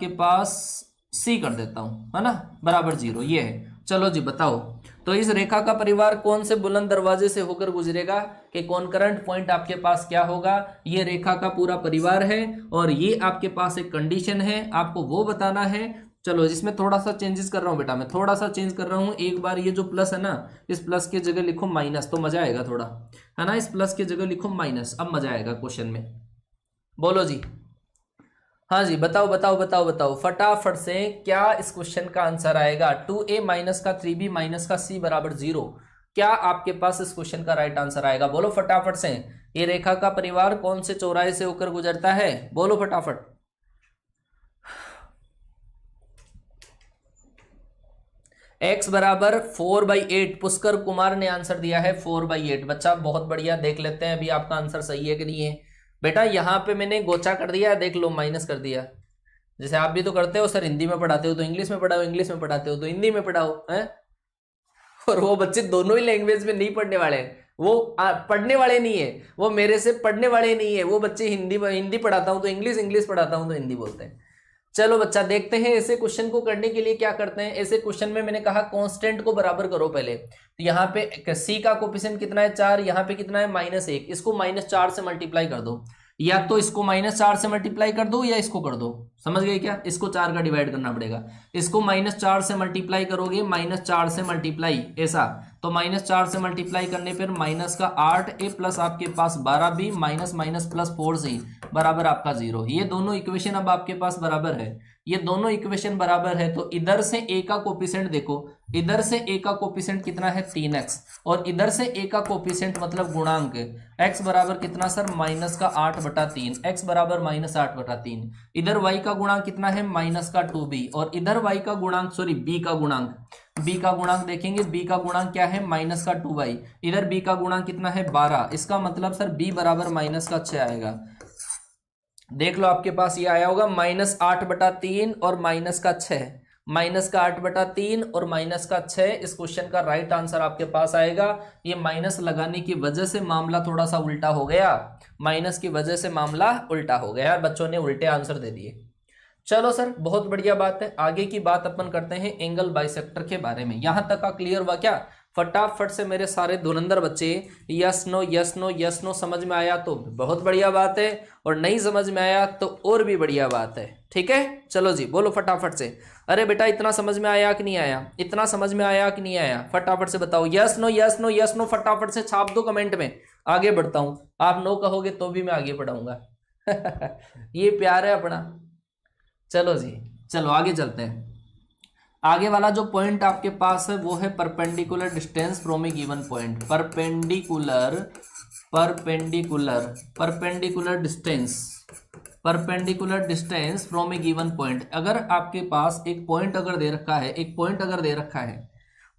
पास c कर देता हूं, है ना, बराबर 0। ये है। चलो जी बताओ, तो इस रेखा का परिवार कौन से बुलंद दरवाजे से होकर गुजरेगा कि कौन करंट पॉइंट आपके पास क्या होगा। ये रेखा का पूरा परिवार है और ये आपके पास एक कंडीशन है, आपको वो बताना है। चलो, इसमें थोड़ा सा चेंजेस कर रहा हूं बेटा, मैं थोड़ा सा चेंज कर रहा हूं। एक बार ये जो प्लस है ना, इस प्लस की जगह लिखो माइनस, तो मजा आएगा थोड़ा, है ना। इस प्लस की जगह लिखो माइनस, अब मजा आएगा क्वेश्चन में। बोलो जी। हाँ जी, बताओ बताओ बताओ बताओ फटाफट से, क्या इस क्वेश्चन का आंसर आएगा 2a माइनस का 3b माइनस का c बराबर 0। क्या आपके पास इस क्वेश्चन का राइट आंसर आएगा, बोलो फटाफट से। ये रेखा का परिवार कौन से चौराहे से होकर गुजरता है, बोलो फटाफट। x बराबर 4/8, पुष्कर कुमार ने आंसर दिया है 4/8। बच्चा बहुत बढ़िया, देख लेते हैं अभी आपका आंसर सही है कि नहीं है। बेटा यहाँ पे मैंने गोचा कर दिया, देख लो, माइनस कर दिया। जैसे आप भी तो करते हो सर, हिंदी में पढ़ाते हो तो इंग्लिश में पढ़ाओ, इंग्लिश में पढ़ाते हो तो हिंदी में पढ़ाओ, है। और वो बच्चे दोनों ही लैंग्वेज में नहीं पढ़ने वाले, वो पढ़ने वाले नहीं है, वो मेरे से पढ़ने वाले नहीं है। वो बच्चे हिंदी पढ़ाता हूं तो इंग्लिश, इंग्लिश पढ़ाता हूं तो हिंदी बोलते हैं। चलो बच्चा, देखते हैं ऐसे क्वेश्चन को करने के लिए क्या करते हैं। ऐसे क्वेश्चन में मैंने कहा कांस्टेंट को बराबर करो पहले। तो यहाँ पे सी का कोफिशिएंट कितना है 4, यहाँ पे कितना है -1, इसको -4 से मल्टीप्लाई कर दो, या तो इसको -4 से मल्टीप्लाई कर दो या इसको कर दो। समझ गए क्या, इसको 4 का डिवाइड करना पड़ेगा। इसको -4 से मल्टीप्लाई करोगे, -4 से मल्टीप्लाई ऐसा, तो -4 से मल्टीप्लाई करने पर माइनस का 8a प्लस आपके पास 12b minus minus plus 4c बराबर आपका 0। ये दोनों इक्वेशन अब आपके पास बराबर है, ये दोनों इक्वेशन बराबर है। तो इधर से a का कोफिशिएंट देखो, इधर से a का कोफिशिएंट कितना है 3x, और इधर से a का कोफिशिएंट मतलब गुणांक x बराबर कितना सर -8/3, x बराबर -8/3। इधर y का गुणांक कितना है -2b, और इधर y का गुणांक b का गुणांक देखेंगे, b का गुणांक क्या है -2y। इधर b का गुणांक कितना है 12। इसका मतलब सर b बराबर -6 आएगा। देख लो आपके पास ये आया होगा -8/3 और -6, -8/3 और -6। इस क्वेश्चन का राइट आंसर आपके पास आएगा। ये माइनस लगाने की वजह से मामला थोड़ा सा उल्टा हो गया, माइनस की वजह से मामला उल्टा हो गया, बच्चों ने उल्टे आंसर दे दिए। चलो सर, बहुत बढ़िया बात है। आगे की बात अपन करते हैं एंगल बाइसेक्टर के बारे में। यहां तक का क्लियर हुआ क्या? फटाफट से मेरे सारे धुरंधर बच्चे yes no yes no yes no समझ में आया तो बहुत बढ़िया बात है, और नहीं समझ में आया तो और भी बढ़िया बात है। ठीक है, चलो जी बोलो फटाफट से। अरे बेटा इतना समझ में आया कि नहीं आया, इतना समझ में आया कि नहीं आया, फटाफट से बताओ। Yes no yes no yes no फटाफट से छाप दो कमेंट में, आगे बढ़ता हूं। आप नो कहोगे तो भी मैं आगे बढ़ाऊंगा। ये प्यार है अपना। चलो जी, चलो आगे चलते हैं। आगे वाला जो पॉइंट आपके पास है वो है perpendicular distance from A given point. Perpendicular distance perpendicular distance from A given point. अगर आपके पास एक पॉइंट अगर दे रखा है, एक पॉइंट अगर दे रखा है,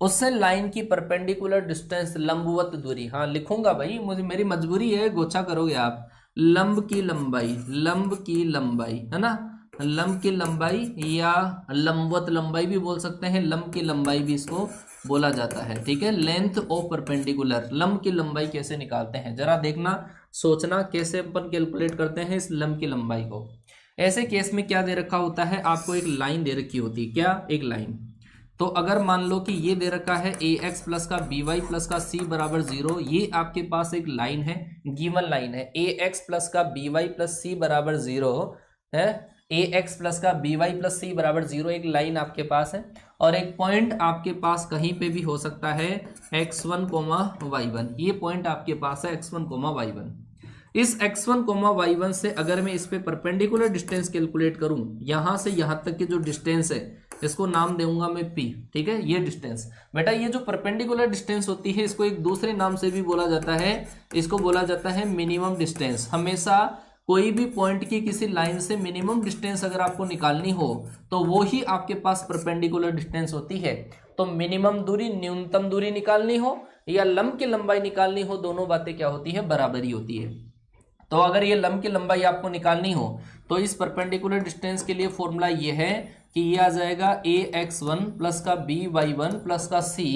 उससे लाइन की परपेंडिकुलर डिस्टेंस लंबवत दूरी, हाँ लिखूंगा भाई, मुझे मेरी मजबूरी है, गोछा करोगे आप। लंब की लंबाई, लंब की लंबाई है ना, लंब की लंबाई या लंबवत लंबाई भी बोल सकते हैं, लंब की लंबाई भी इसको बोला जाता है, ठीक है। लेंथ ऑफ परपेंडिकुलर, लंब की लंबाई कैसे निकालते हैं जरा देखना, सोचना कैसे अपन कैलकुलेट करते हैं इस लंब की लंबाई को। ऐसे केस में क्या दे रखा होता है, आपको एक लाइन दे रखी होती है, क्या, एक लाइन। तो अगर मान लो कि ये दे रखा है ए एक्स प्लस का बी वाई प्लस का सी बराबर 0, ये आपके पास एक लाइन है, गिवन लाइन है, ए एक्स प्लस का बी वाई प्लस सी बराबर 0 है, ए एक्स प्लस का बी वाई प्लस सी बराबर 0 एक लाइन आपके पास है, और एक पॉइंट आपके पास कहीं पे भी हो सकता है x1 y1, ये पॉइंट आपके पास है x1 y1। इस x1 y1 से अगर मैं इस पे परपेंडिकुलर डिस्टेंस कैलकुलेट करूं, यहां से यहां तक की जो डिस्टेंस है इसको नाम दूंगा मैं p, ठीक है। ये डिस्टेंस बेटा, ये जो परपेंडिकुलर डिस्टेंस होती है इसको एक दूसरे नाम से भी बोला जाता है, इसको बोला जाता है मिनिमम डिस्टेंस। हमेशा कोई भी पॉइंट की किसी लाइन से मिनिमम डिस्टेंस अगर आपको निकालनी हो तो वो ही आपके पास परपेंडिकुलर डिस्टेंस होती है। तो मिनिमम दूरी, न्यूनतम दूरी निकालनी हो या लंब की लंबाई निकालनी हो, दोनों बातें क्या होती है, बराबरी होती है। तो अगर ये लंब की लंबाई आपको निकालनी हो तो इस परपेंडिकुलर डिस्टेंस के लिए फॉर्मूला ये है कि ये आ जाएगा ए एक्स वन प्लस का बी वाई वन प्लस का C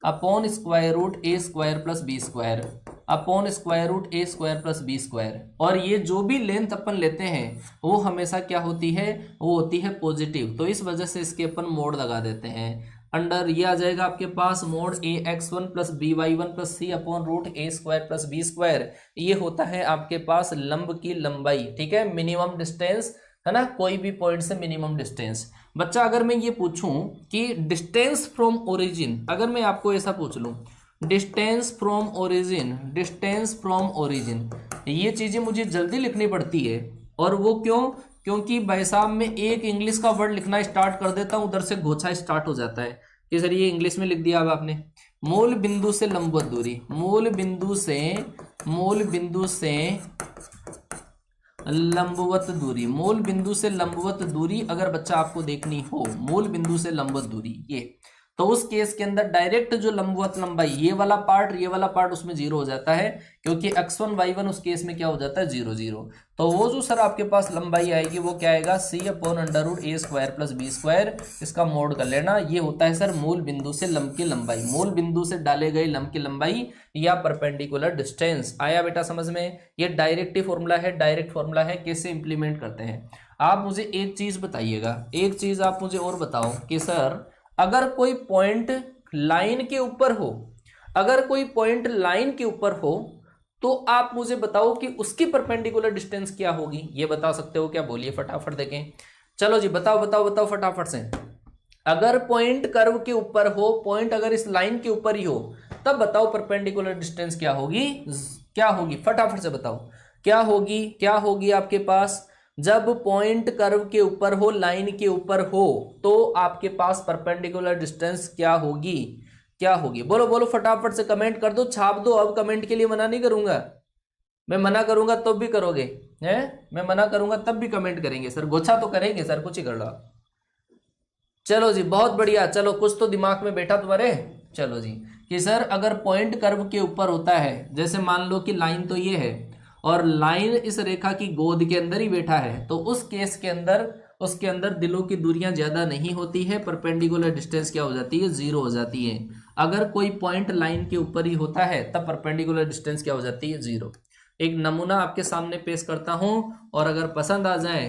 upon square root A square plus B square upon square root A square plus B square. और ये जो भी लेंथ अपन लेते हैं वो हमेशा क्या होती है, वो होती है पॉजिटिव, तो इस वजह से इसके अपन मोड लगा देते हैं। अंडर ये आ जाएगा आपके पास mod A X one plus B Y one plus C upon root A square plus B square, ये होता है आपके पास लंब की लंबाई, ठीक है, मिनिमम डिस्टेंस है ना, कोई भी पॉइंट से मिनिमम डिस्टेंस। बच्चा अगर मैं ये पूछूं कि डिस्टेंस फ्रॉम ओरिजिन, अगर मैं आपको ऐसा पूछ लूं distance from origin, distance from origin, ये चीजें मुझे जल्दी लिखनी पड़ती है। और वो क्यों, क्योंकि भाई साहब मैं एक इंग्लिश का वर्ड लिखना स्टार्ट कर देता हूं, उधर से गोछा स्टार्ट हो जाता है कि सर ये इंग्लिश में लिख दिया अब आपने। मूल बिंदु से लंबवत दूरी, मूल बिंदु से लंबवत दूरी, मूल बिंदु से लंबवत दूरी अगर बच्चा आपको देखनी हो, मूल बिंदु से लंबवत दूरी, ये तो उस केस के अंदर डायरेक्ट जो लंबवत लंबाई, ये वाला पार्ट उसमें 0 हो जाता है, क्योंकि x1 y1 उस केस में क्या हो जाता है 0 0। तो वो जो सर आपके पास लंबाई आएगी वो क्या आएगा, c upon under root A square plus B square, इसका मोड कर लेना। ये होता है सर मूल बिंदु से लंब की लंबाई, मूल बिंदु से डाले गए लंब की लंबाई या परपेंडिकुलर डिस्टेंस। आया बेटा समझ में, ये डायरेक्ट ही फॉर्मूला है, डायरेक्ट फॉर्मूला है, कैसे इंप्लीमेंट करते हैं। आप मुझे एक चीज बताइएगा, एक चीज आप मुझे और बताओ कि सर अगर कोई पॉइंट लाइन के ऊपर हो, अगर कोई पॉइंट लाइन के ऊपर हो तो आप मुझे बताओ कि उसकी परपेंडिकुलर डिस्टेंस क्या होगी, ये बता सकते हो क्या, बोलिए फटाफट देखें। चलो जी बताओ बताओ बताओ फटाफट से। अगर पॉइंट कर्व के ऊपर हो, पॉइंट अगर इस लाइन के ऊपर ही हो, तब बताओ परपेंडिकुलर डिस्टेंस क्या होगी, क्या होगी, फटाफट से बताओ क्या होगी, क्या होगी आपके पास। जब पॉइंट कर्व के ऊपर हो, लाइन के ऊपर हो, तो आपके पास परपेंडिकुलर डिस्टेंस क्या होगी, क्या होगी, बोलो बोलो फटाफट से कमेंट कर दो, छाप दो। अब कमेंट के लिए मना नहीं करूंगा, मैं मना करूंगा तब भी करोगे हैं, मैं मना करूंगा तब भी कमेंट करेंगे सर, गोछा तो करेंगे सर, कुछ ही कर लो। चलो जी बहुत बढ़िया, चलो कुछ तो दिमाग में बैठा तुम्हारे। चलो जी कि सर अगर पॉइंट कर्व के ऊपर होता है, जैसे मान लो कि लाइन तो ये है और लाइन इस रेखा की गोद के अंदर ही बैठा है, तो उस केस के अंदर उसके अंदर दिलों की दूरियां ज्यादा नहीं होती है, परपेंडिकुलर डिस्टेंस क्या हो जाती है, 0 हो जाती है। अगर कोई पॉइंट लाइन के ऊपर ही होता है तब परपेंडिकुलर डिस्टेंस क्या हो जाती है, 0। एक नमूना आपके सामने पेश करता हूं और अगर पसंद आ जाए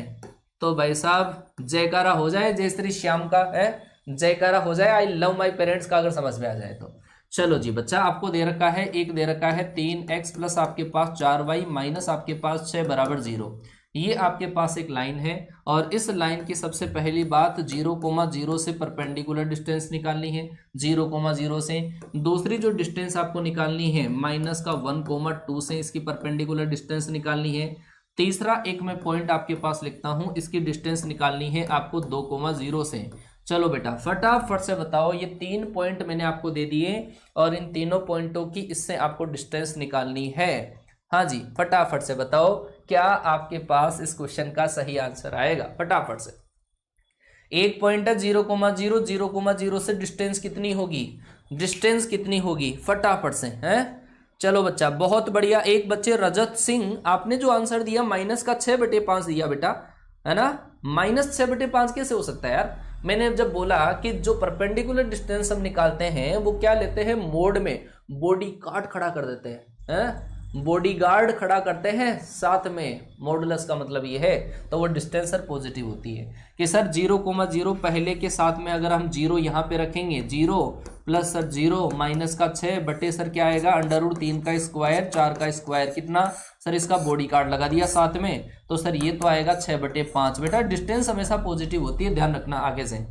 तो भाई साहब जयकारा हो जाए, जय श्री श्याम का है, जयकारा हो जाए, आई लव माई पेरेंट्स का अगर समझ में आ जाए तो। चलो जी बच्चा आपको दे रखा है, एक दे रखा है 3x प्लस आपके पास 4y माइनस आपके पास 6 बराबर 0। ये आपके पास एक लाइन है और इस लाइन की सबसे पहली बात 0,0 से परपेंडिकुलर डिस्टेंस निकालनी है, 0,0 से। दूसरी जो डिस्टेंस आपको निकालनी है माइनस का 1,2 से इसकी परपेंडिकुलर डिस्टेंस निकालनी है। तीसरा एक मैं पॉइंट आपके पास लिखता हूं, इसकी डिस्टेंस निकालनी है आपको 2,0 से। चलो बेटा फटाफट से बताओ, ये 3 पॉइंट मैंने आपको दे दिए और इन तीनों पॉइंटों की इससे आपको डिस्टेंस निकालनी है। हाँ जी फटाफट से बताओ क्या आपके पास इस क्वेश्चन का सही आंसर आएगा फटाफट से। एक पॉइंट है 0,0, 0,0 से डिस्टेंस कितनी होगी, डिस्टेंस कितनी होगी फटाफट से है। चलो बच्चा बहुत बढ़िया। एक बच्चे रजत सिंह, आपने जो आंसर दिया माइनस का 6/5 दिया बेटा, है ना। माइनस 6/5 कैसे हो सकता है यार। मैंने जब बोला कि जो परपेंडिकुलर डिस्टेंस हम निकालते हैं वो क्या लेते हैं, मोड में बॉडी गार्ड खड़ा कर देते हैं, बॉडी गार्ड खड़ा करते हैं साथ में, मॉडुलस का मतलब ये है, तो वो डिस्टेंस सर पॉजिटिव होती है कि सर 0,0 पहले के साथ में अगर हम 0 यहाँ पे रखेंगे, 0 प्लस सर 0 माइनस का 6 बटे सर क्या आएगा √3 का स्क्वायर 4 का स्क्वायर, कितना सर इसका बॉडी गार्ड लगा दिया साथ में, तो सर ये तो आएगा 6/5। बेटा डिस्टेंस हमेशा पॉजिटिव होती है, ध्यान रखना आगे से।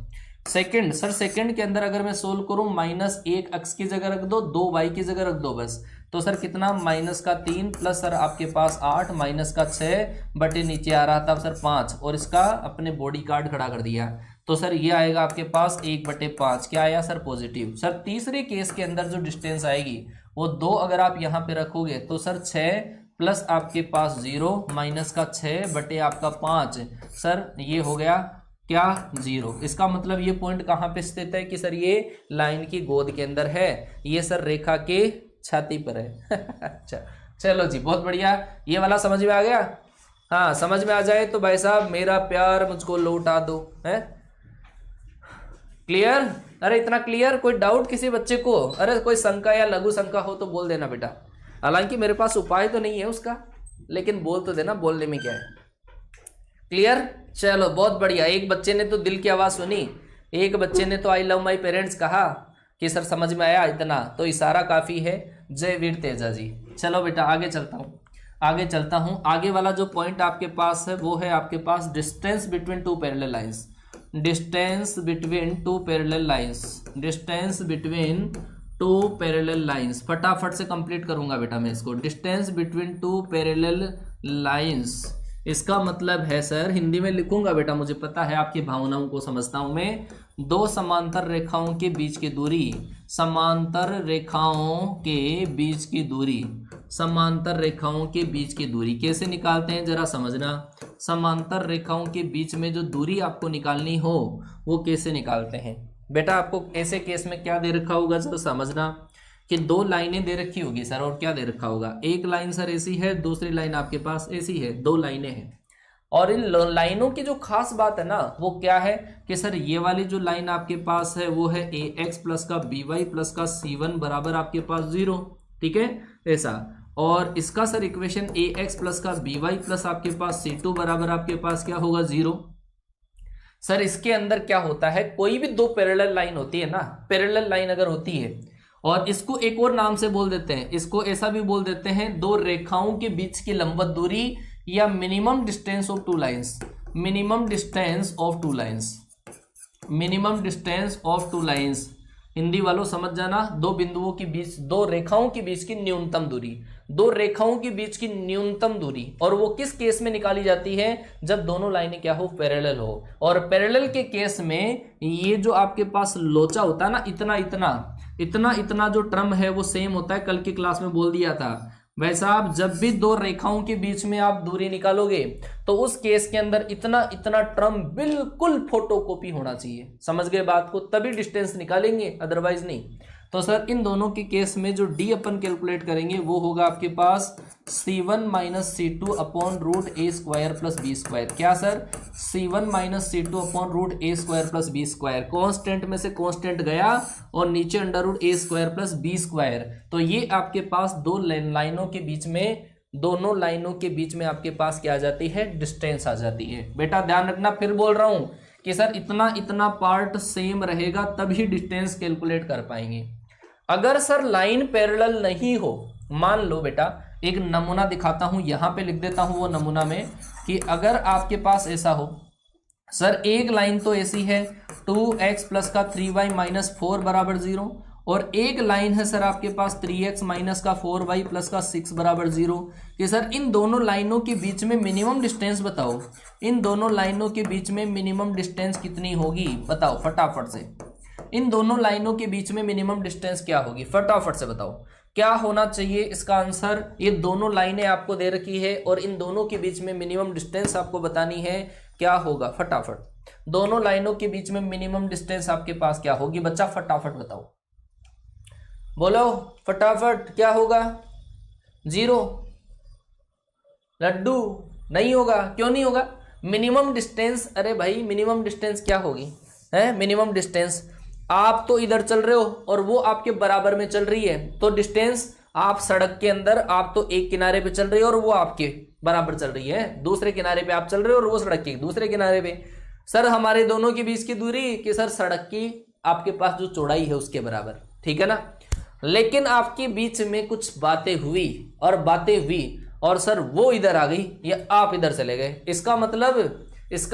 सेकंड, सर सेकंड के अंदर अगर मैं सोल्व करूं -1 x की जगह रख दो, 2y की जगह रख दो बस, तो सर कितना माइनस का 3 प्लस सर आपके पास 8 माइनस का 6 बटे नीचे आ रहा था सर 5, और इसका अपने बॉडी गार्ड खड़ा कर दिया, तो सर ये आएगा आपके पास 1/5। क्या आया सर पॉजिटिव। सर तीसरे केस के अंदर जो डिस्टेंस आएगी वो 2 अगर आप यहाँ पे रखोगे तो सर 6 प्लस आपके पास 0 माइनस का 6 बटे आपका 5, सर ये हो गया क्या 0। इसका मतलब ये पॉइंट कहाँ पे स्थित है कि सर ये लाइन की गोद के अंदर है, ये सर रेखा के छाती पर है। अच्छा चलो जी बहुत बढ़िया, ये वाला समझ में आ गया। हाँ समझ में आ जाए तो भाई साहब मेरा प्यार मुझको लौटा दो, है क्लियर। अरे इतना क्लियर, कोई डाउट किसी बच्चे को, अरे कोई शंका या लघु शंका हो तो बोल देना बेटा, हालांकि मेरे पास उपाय तो नहीं है उसका, लेकिन बोल तो देना, बोलने में क्या है। क्लियर, चलो बहुत बढ़िया। एक बच्चे ने तो दिल की आवाज़ सुनी, एक बच्चे ने तो आई लव माई पेरेंट्स कहा कि सर समझ में आया, इतना तो इशारा काफ़ी है। जय वीर तेजा जी। चलो बेटा आगे चलता हूँ, आगे चलता हूँ। आगे वाला जो पॉइंट आपके पास है वो है आपके पास distance between two parallel lines, distance between two parallel lines, distance between two parallel lines. फटाफट से कंप्लीट करूंगा बेटा मैं इसको। Distance between two parallel lines, इसका मतलब है सर, हिंदी में लिखूंगा बेटा, मुझे पता है आपकी भावनाओं को समझता हूं मैं। दो समांतर रेखाओं के बीच की दूरी, समांतर रेखाओं के बीच की दूरी, समांतर रेखाओं के बीच की दूरी कैसे निकालते हैं जरा समझना। समांतर रेखाओं के बीच में जो दूरी आपको निकालनी हो वो कैसे निकालते हैं बेटा। आपको ऐसे केस में क्या दे रखा होगा जरा समझना कि दो लाइनें दे रखी होगी सर, और क्या दे रखा होगा, एक लाइन सर ऐसी है, दूसरी लाइन आपके पास ऐसी है, दो लाइनें हैं। और इन लाइनों की जो खास बात है ना वो क्या है कि सर ये वाली जो लाइन आपके पास है वो है ax प्लस का by प्लस का c1 बराबर आपके पास 0, ठीक है ऐसा। और इसका सर इक्वेशन ax प्लस का by प्लस आपके पास c2 बराबर आपके पास क्या होगा 0। सर इसके अंदर क्या होता है, कोई भी दो पैरेलल लाइन होती है ना, पैरेलल लाइन अगर होती है, और इसको एक और नाम से बोल देते हैं, इसको ऐसा भी बोल देते हैं दो रेखाओं के बीच की लंबवत दूरी या minimum distance of two lines, minimum distance of two lines, minimum distance of two lines. Hindi वालों समझ जाना, दो बिंदुओं के बीच, दो रेखाओं के बीच की न्यूनतम दूरी, दो रेखाओं के बीच की न्यूनतम दूरी। और वो किस केस में निकाली जाती है, जब दोनों लाइनें क्या हो, पैरेलल हो। और पैरेलल के केस में ये जो आपके पास लोचा होता है ना, इतना इतना इतना इतना जो टर्म है वो सेम होता है, कल की क्लास में बोल दिया था भाई साहब। जब भी दो रेखाओं के बीच में आप दूरी निकालोगे तो उस केस के अंदर इतना इतना टर्म बिल्कुल फोटोकॉपी होना चाहिए, समझ गए बात को, तभी डिस्टेंस निकालेंगे, अदरवाइज नहीं। तो सर इन दोनों के केस में जो डी अपन कैलकुलेट करेंगे वो होगा आपके पास c1 minus c2 upon root A square plus B square. क्या sir, c1 minus c2 upon root A square plus B square, constant में से कॉन्स्टेंट गया और नीचे under root A square plus B square. तो ये आपके पास दो लाइनों के बीच में, दोनों लाइनों के बीच में आपके पास क्या आ जाती है, डिस्टेंस आ जाती है। बेटा ध्यान रखना, फिर बोल रहा हूं कि सर इतना इतना पार्ट सेम रहेगा तभी डिस्टेंस कैलकुलेट कर पाएंगे। अगर सर लाइन पैरेलल नहीं हो, मान लो बेटा एक नमूना दिखाता हूं, यहां पे लिख देता हूं वो नमूना में, कि अगर आपके पास ऐसा हो सर, एक लाइन तो ऐसी है 2x प्लस का 3y माइनस 4 बराबर 0, और एक लाइन है सर आपके पास 3x माइनस का 4y प्लस का 6 बराबर 0, कि सर इन दोनों लाइनों के बीच में मिनिमम डिस्टेंस बताओ, इन दोनों लाइनों के बीच में मिनिमम डिस्टेंस कितनी होगी बताओ फटाफट से। इन दोनों लाइनों के बीच में मिनिमम डिस्टेंस क्या होगी फटाफट से बताओ। क्या होना चाहिए इसका आंसर? ये दोनों लाइनें आपको दे रखी है और इन दोनों के बीच में मिनिमम डिस्टेंस आपको बतानी है। क्या होगा फटाफट, दोनों लाइनों के बीच में मिनिमम डिस्टेंस आपके पास क्या होगी बच्चा? फटाफट बताओ, बोलो फटाफट, क्या होगा? 0? लड्डू नहीं होगा, क्यों नहीं होगा? मिनिमम डिस्टेंस, अरे भाई मिनिमम डिस्टेंस क्या होगी है? मिनिमम डिस्टेंस, आप तो इधर चल रहे हो और वो आपके बराबर में चल रही है, तो डिस्टेंस आप सड़क के अंदर, आप तो एक किनारे पे चल रही है और वो आपके बराबर चल रही है, दूसरे किनारे पे आप चल रहे हो और वो सड़क के दूसरे किनारे पे। सर हमारे दोनों के बीच की दूरी कि सर सड़क की आपके पास जो चौड़ाई है उसके बराबर, ठीक है ना। लेकिन आपके बीच में कुछ बातें हुई और सर वो इधर आ गई या आप इधर चले गए। इसका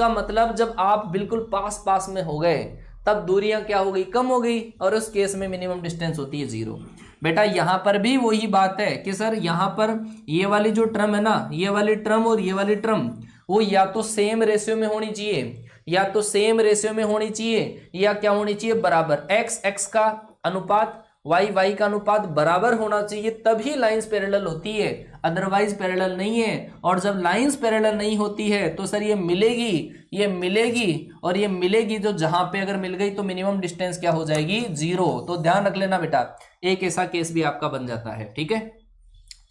मतलब जब आप बिल्कुल पास पास में हो गए तब दूरियां क्या हो गई? कम हो गई, और उस केस में मिनिमम डिस्टेंस होती है 0। बेटा यहां पर भी वही बात है कि सर यहां पर ये वाली जो टर्म है ना, ये वाली टर्म और ये वाली टर्म, वो या तो सेम रेशियो में होनी चाहिए, या क्या होनी चाहिए? बराबर। एक्स एक्स का अनुपात, वाई वाई का अनुपात बराबर होना चाहिए, तभी लाइंस पैरेलल होती है, अदरवाइज पैरेलल नहीं है। और जब लाइंस पैरेलल नहीं होती है तो सर ये मिलेगी जो जहां पे अगर मिल गई तो मिनिमम डिस्टेंस क्या हो जाएगी? 0। तो ध्यान रख लेना बेटा, एक ऐसा केस भी आपका बन जाता है, ठीक है।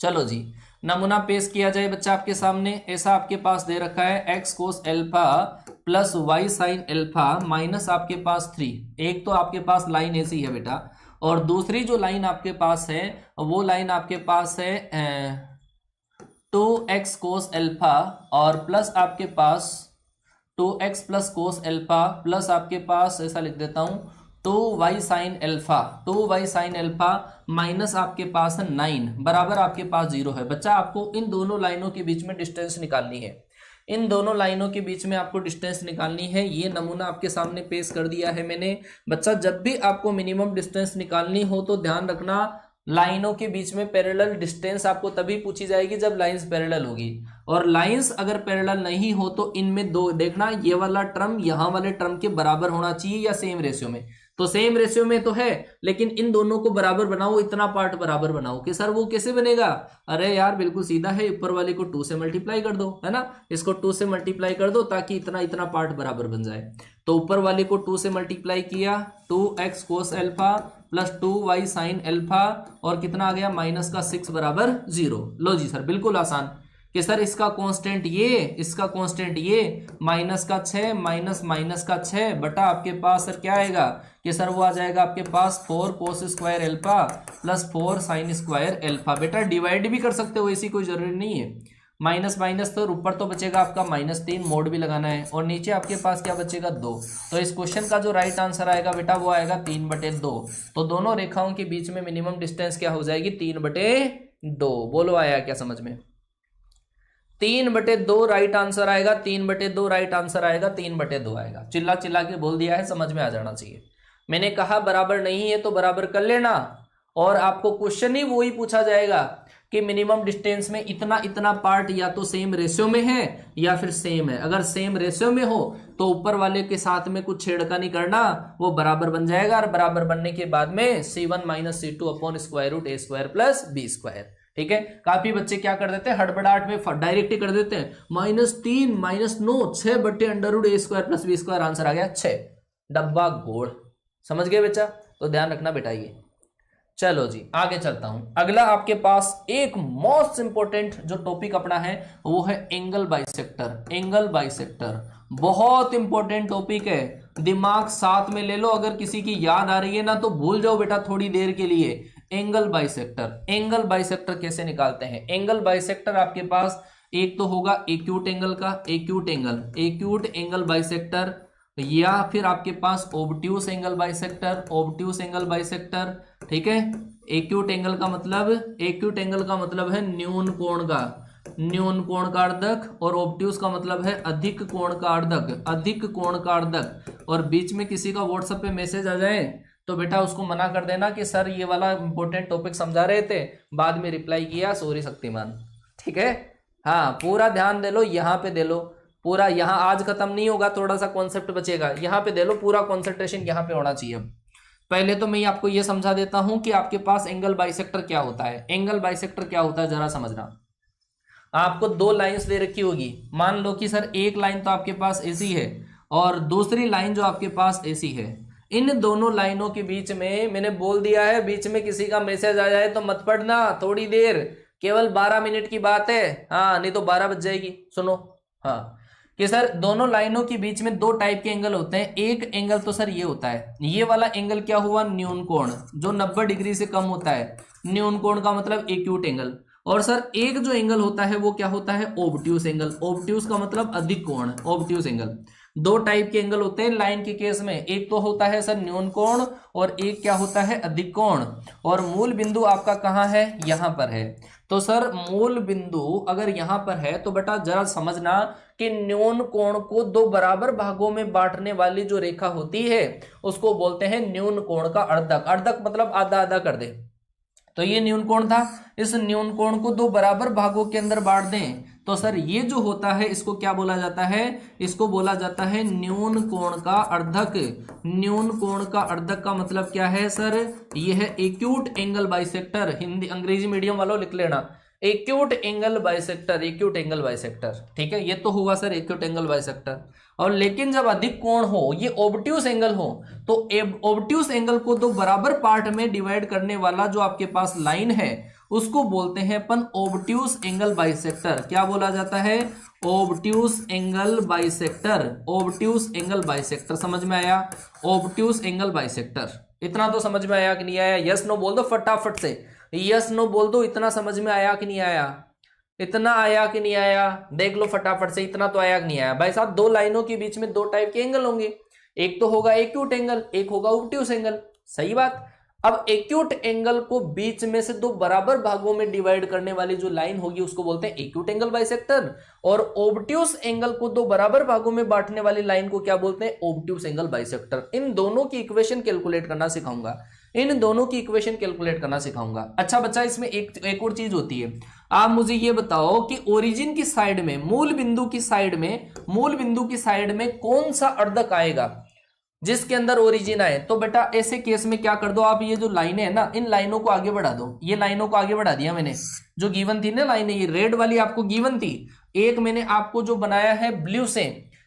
चलो जी, नमूना पेश किया जाए बच्चा आपके सामने। ऐसा आपके पास दे रखा है x कोस alpha plus y sine alpha minus आपके पास 3। एक तो आपके पास लाइन ऐसी है बेटा, और दूसरी जो लाइन आपके पास है वो लाइन आपके पास है 2x कोस एल्फा और प्लस आपके पास 2x plus cos alpha plus आपके पास ऐसा लिख देता हूं 2y साइन एल्फा माइनस आपके पास है 9 बराबर आपके पास 0 है। बच्चा आपको इन दोनों लाइनों के बीच में डिस्टेंस निकालनी है, इन दोनों लाइनों के बीच में आपको डिस्टेंस निकालनी है। ये नमूना आपके सामने पेश कर दिया है मैंने। बच्चा जब भी आपको मिनिमम डिस्टेंस निकालनी हो तो ध्यान रखना, लाइनों के बीच में पैरेलल डिस्टेंस आपको तभी पूछी जाएगी जब लाइंस पैरेलल होगी, और लाइंस अगर पैरेलल नहीं हो तो इनमें दो देखना, ये वाला टर्म यहां वाले टर्म के बराबर होना चाहिए या सेम रेशियो में। तो सेम रेशियो में तो है, लेकिन इन दोनों को बराबर बनाओ, इतना पार्ट बराबर बनाओ। कि सर वो कैसे बनेगा? अरे यार बिल्कुल सीधा है, ऊपर वाले को 2 से मल्टीप्लाई कर दो, है ना। इसको 2 से मल्टीप्लाई कर दो ताकि इतना इतना पार्ट बराबर बन जाए। तो ऊपर वाले को 2 से मल्टीप्लाई किया, 2x कोस alpha plus 2y sine alpha, और कितना आ गया? माइनस का 6 बराबर 0। लो जी सर, बिल्कुल आसान कि सर इसका कांस्टेंट ये माइनस का 6 माइनस का 6 बटा आपके पास सर क्या आएगा कि सर वो आ जाएगा आपके पास 4 cos square alpha plus 4 sine square alpha. बेटा डिवाइड भी कर सकते हो, ऐसी कोई जरूरी नहीं है। माइनस माइनस तो ऊपर तो बचेगा आपका -3, मोड भी लगाना है, और नीचे आपके पास क्या बचेगा? 2। तो इस क्वेश्चन का जो राइट आंसर आएगा बेटा वो आएगा 3/2। तो दोनों रेखाओं के बीच में मिनिमम डिस्टेंस क्या हो जाएगी? 3/2। बोलो आया क्या समझ में? 3/2 राइट आंसर आएगा, 3/2 राइट आंसर आएगा, 3/2 आएगा। चिल्ला चिल्ला के बोल दिया है, समझ में आ जाना चाहिए। मैंने कहा बराबर नहीं है तो बराबर कर लेना, और आपको क्वेश्चन ही वही पूछा जाएगा कि मिनिमम डिस्टेंस में इतना इतना पार्ट या तो सेम रेशियो में है या फिर सेम है। अगर सेम रेशियो में हो तो ऊपर वाले के साथ में कुछ छेड़खानी करना, वो बराबर बन जाएगा, और बराबर बनने के बाद में C1 minus C2 upon square root A square plus B square. ठीक है, काफी बच्चे क्या कर देते हैं, हड़बड़ाहट में डायरेक्ट ही कर देते हैं, -3 -9 6/√A square plus B square, answer आ गया 6। डब्बा गोड़। समझ गए बच्चा? तो ध्यान रखना बेटा ये। चलो जी आगे चलता हूं। अगला आपके पास एक मोस्ट इंपोर्टेंट जो टॉपिक अपना है वो है एंगल बाइसेक्टर। एंगल बाइसेक्टर बहुत इंपॉर्टेंट टॉपिक है, दिमाग साथ में ले लो। अगर किसी की याद आ रही है ना तो भूल जाओ बेटा थोड़ी देर के लिए। एंगल बाइसेक्टर, एंगल बाइसेक्टर कैसे निकालते हैं? एंगल बाइसेक्टर आपके पास एक तो होगा एक्यूट एंगल का, एक्यूट एंगल बाइसेक्टर, या फिर आपके पास ओब्ट्यूस एंगल बाइसेक्टर। ठीक है, एक्यूट एंगल का मतलब है न्यून कोण का अर्धक, और ओब्ट्यूस का मतलब है अधिक कोण का अर्धक। और बीच में किसी का व्हाट्सएप पे मैसेज आ जाए तो बेटा उसको मना कर देना कि सर ये वाला इंपॉर्टेंट टॉपिक समझा रहे थे, बाद में रिप्लाई किया, सॉरी शक्तिमान। ठीक है, हाँ पूरा ध्यान दे लो, यहाँ पे दे लो पूरा। यहाँ आज खत्म नहीं होगा, थोड़ा सा कॉन्सेप्ट बचेगा, यहाँ पे दे लो पूरा, कॉन्सेंट्रेशन यहाँ पे होना चाहिए। पहले तो मैं आपको ये समझा देता हूं कि आपके पास एंगल बाइसेक्टर क्या होता है। एंगल बाइसेक्टर क्या होता है जरा समझना। आपको दो लाइंस दे रखी होगी, मान लो कि सर एक लाइन तो आपके पास ऐसी है और दूसरी लाइन जो आपके पास ऐसी है। इन दोनों लाइनों के बीच में मैंने बोल दिया है, बीच में किसी का मैसेज आ जाए तो मत पढ़ना, थोड़ी देर, केवल 12 मिनट की बात है, हाँ नहीं तो 12 बज जाएगी। सुनो, हाँ, कि सर दोनों लाइनों के बीच में दो टाइप के एंगल होते हैं। एक एंगल तो सर ये होता है, ये वाला एंगल क्या हुआ, न्यून कोण, जो 90 डिग्री से कम होता है। न्यून कोण का मतलब एक्यूट एंगल। और सर एक जो एंगल होता है वो क्या होता है, ओब्ट्यूस एंगल। ओब्ट्यूस का मतलब अधिक कोण, ओब्ट्यूस एंगल। दो टाइप के एंगल होते हैं लाइन के केस में, एक तो होता है सर न्यून कोण और एक क्या होता है, अधिक कोण। और मूल बिंदु आपका कहाँ है, यहां पर है। तो सर मूल बिंदु अगर यहां पर है तो बेटा जरा समझना कि न्यून कोण को दो बराबर भागों में बांटने वाली जो रेखा होती है उसको बोलते हैं न्यून कोण का अर्धक। अर्धक मतलब आधा आधा कर दे। तो ये न्यून कोण था, इस न्यून कोण को दो बराबर भागों के अंदर बांट दें तो सर ये जो होता है इसको क्या बोला जाता है, इसको बोला जाता है न्यून कोण का अर्धक। न्यून कोण का अर्धक का मतलब क्या है सर, ये है एक्यूट एंगल बाइसेक्टर। हिंदी अंग्रेजी मीडियम वालों लिख लेना, acute angle bisector, acute angle bisector. ठीक है, ये तो हुआ सर एक्यूट एंगल बाइसेक्टर। और लेकिन जब अधिक कोण हो, ये ओब्ट्यूस एंगल हो, तो ओब्ट्यूस एंगल को दो बराबर पार्ट में डिवाइड करने वाला जो आपके पास लाइन है उसको बोलते हैं अपन ओब्ट्यूस एंगल बाइसेक्टर। क्या बोला जाता है, ओब्ट्यूस एंगल बाइसेक्टर। ओब्ट्यूस एंगल बाइसेक्टर समझ में आया, ओब्ट्यूस एंगल बाइसेक्टर। इतना तो समझ में आया कि नहीं आया, यस नो बोल दो फटाफट से, यस नो बोल दो। इतना समझ में आया कि नहीं आया, इतना आया कि नहीं आया, देख लो फटाफट से, इतना तो आया कि नहीं आया। भाई साहब दो लाइनों के बीच में दो टाइप के एंगल होंगे, एक तो होगा एक्यूट एंगल, एक होगा ओब्ट्यूस एंगल। सही बात। अब एक्यूट एंगल को बीच में से दो बराबर भागों में डिवाइड करने वाली जो लाइन होगी उसको बोलते हैं एक्यूट एंगल बाइसेक्टर। और ओब्ट्यूस एंगल को दो बराबर भागों में बांटने वाली लाइन को क्या बोलते हैं, ओब्ट्यूस एंगल बाइसेक्टर। इन दोनों की इक्वेशन कैलकुलेट करना सिखाऊंगा, इन दोनों की इक्वेशन कैलकुलेट करना सिखाऊंगा। अच्छा बच्चा, इसमें एक और चीज होती है, आप मुझे ये बताओ कि ओरिजिन की साइड में, मूल बिंदु की साइड में, मूल बिंदु की साइड में कौन सा अर्धक आएगा जिसके अंदर ओरिजिन आए। तो बेटा ऐसे केस में क्या कर दो आप, ये जो लाइनें है ना इन लाइनों को आगे बढ़ा दो। ये लाइनों को आगे बढ़ा दिया मैंने, जो गिवन थी ना लाइनें, ये रेड वाली आपको गिवन थी, एक मैंने आपको जो बनाया है ब्लू से,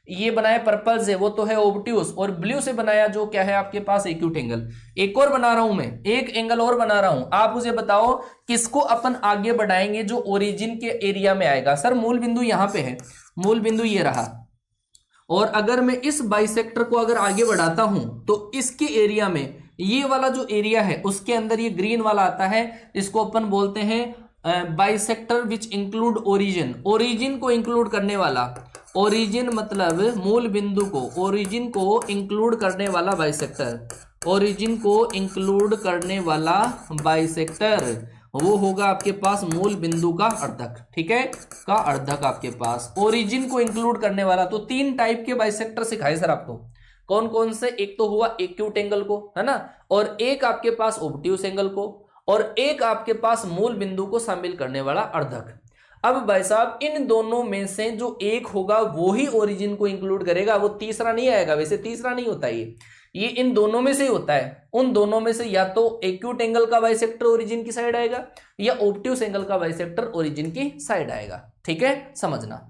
ये बनाया पर्पल से, वो तो है ओब्ट्यूस, और ब्लू से बनाया जो क्या है आपके पास एक्यूट एंगल। एक और बना रहा हूं मैं, एक एंगल और बना रहा हूं, आप मुझे बताओ किसको अपन आगे बढ़ाएंगे जो ओरिजिन के एरिया में आएगा। सर मूल बिंदु यहां पे है, मूल बिंदु ये रहा, और अगर मैं इस बाइसेक्टर को अगर आगे बढ़ाता हूं तो इसके एरिया में, ये वाला जो एरिया है उसके अंदर ये ग्रीन वाला आता है, इसको अपन बोलते हैं bisector which include origin. Origin को इंक्लूड करने वाला, ओरिजिन मतलब मूल बिंदु को, ओरिजिन को इंक्लूड करने वाला बाइसेक्टर, ओरिजिन को इंक्लूड करने वाला बाइसेक्टर वो होगा आपके पास मूल बिंदु का अर्धक। ठीक है, का अर्धक आपके पास ओरिजिन को इंक्लूड करने वाला। तो तीन टाइप के बाइसेक्टर सिखाए सर आपको, कौन कौन से, एक तो हुआ एक्यूट एंगल को, है ना, और एक आपके पास ओब्ट्यूस एंगल को, और एक आपके पास मूल बिंदु को शामिल करने वाला अर्धक। अब भाई साहब इन दोनों में से जो एक होगा वो ही ओरिजिन को इंक्लूड करेगा, वो तीसरा नहीं आएगा। वैसे तीसरा नहीं होता ये इन दोनों में से ही होता है। उन दोनों में से या तो एक्यूट एंगल का बाइसेक्टर ओरिजिन की साइड आएगा या ओब्ट्यूस एंगल का बाइसेक्टर ओरिजिन की साइड आएगा। ठीक है, समझना।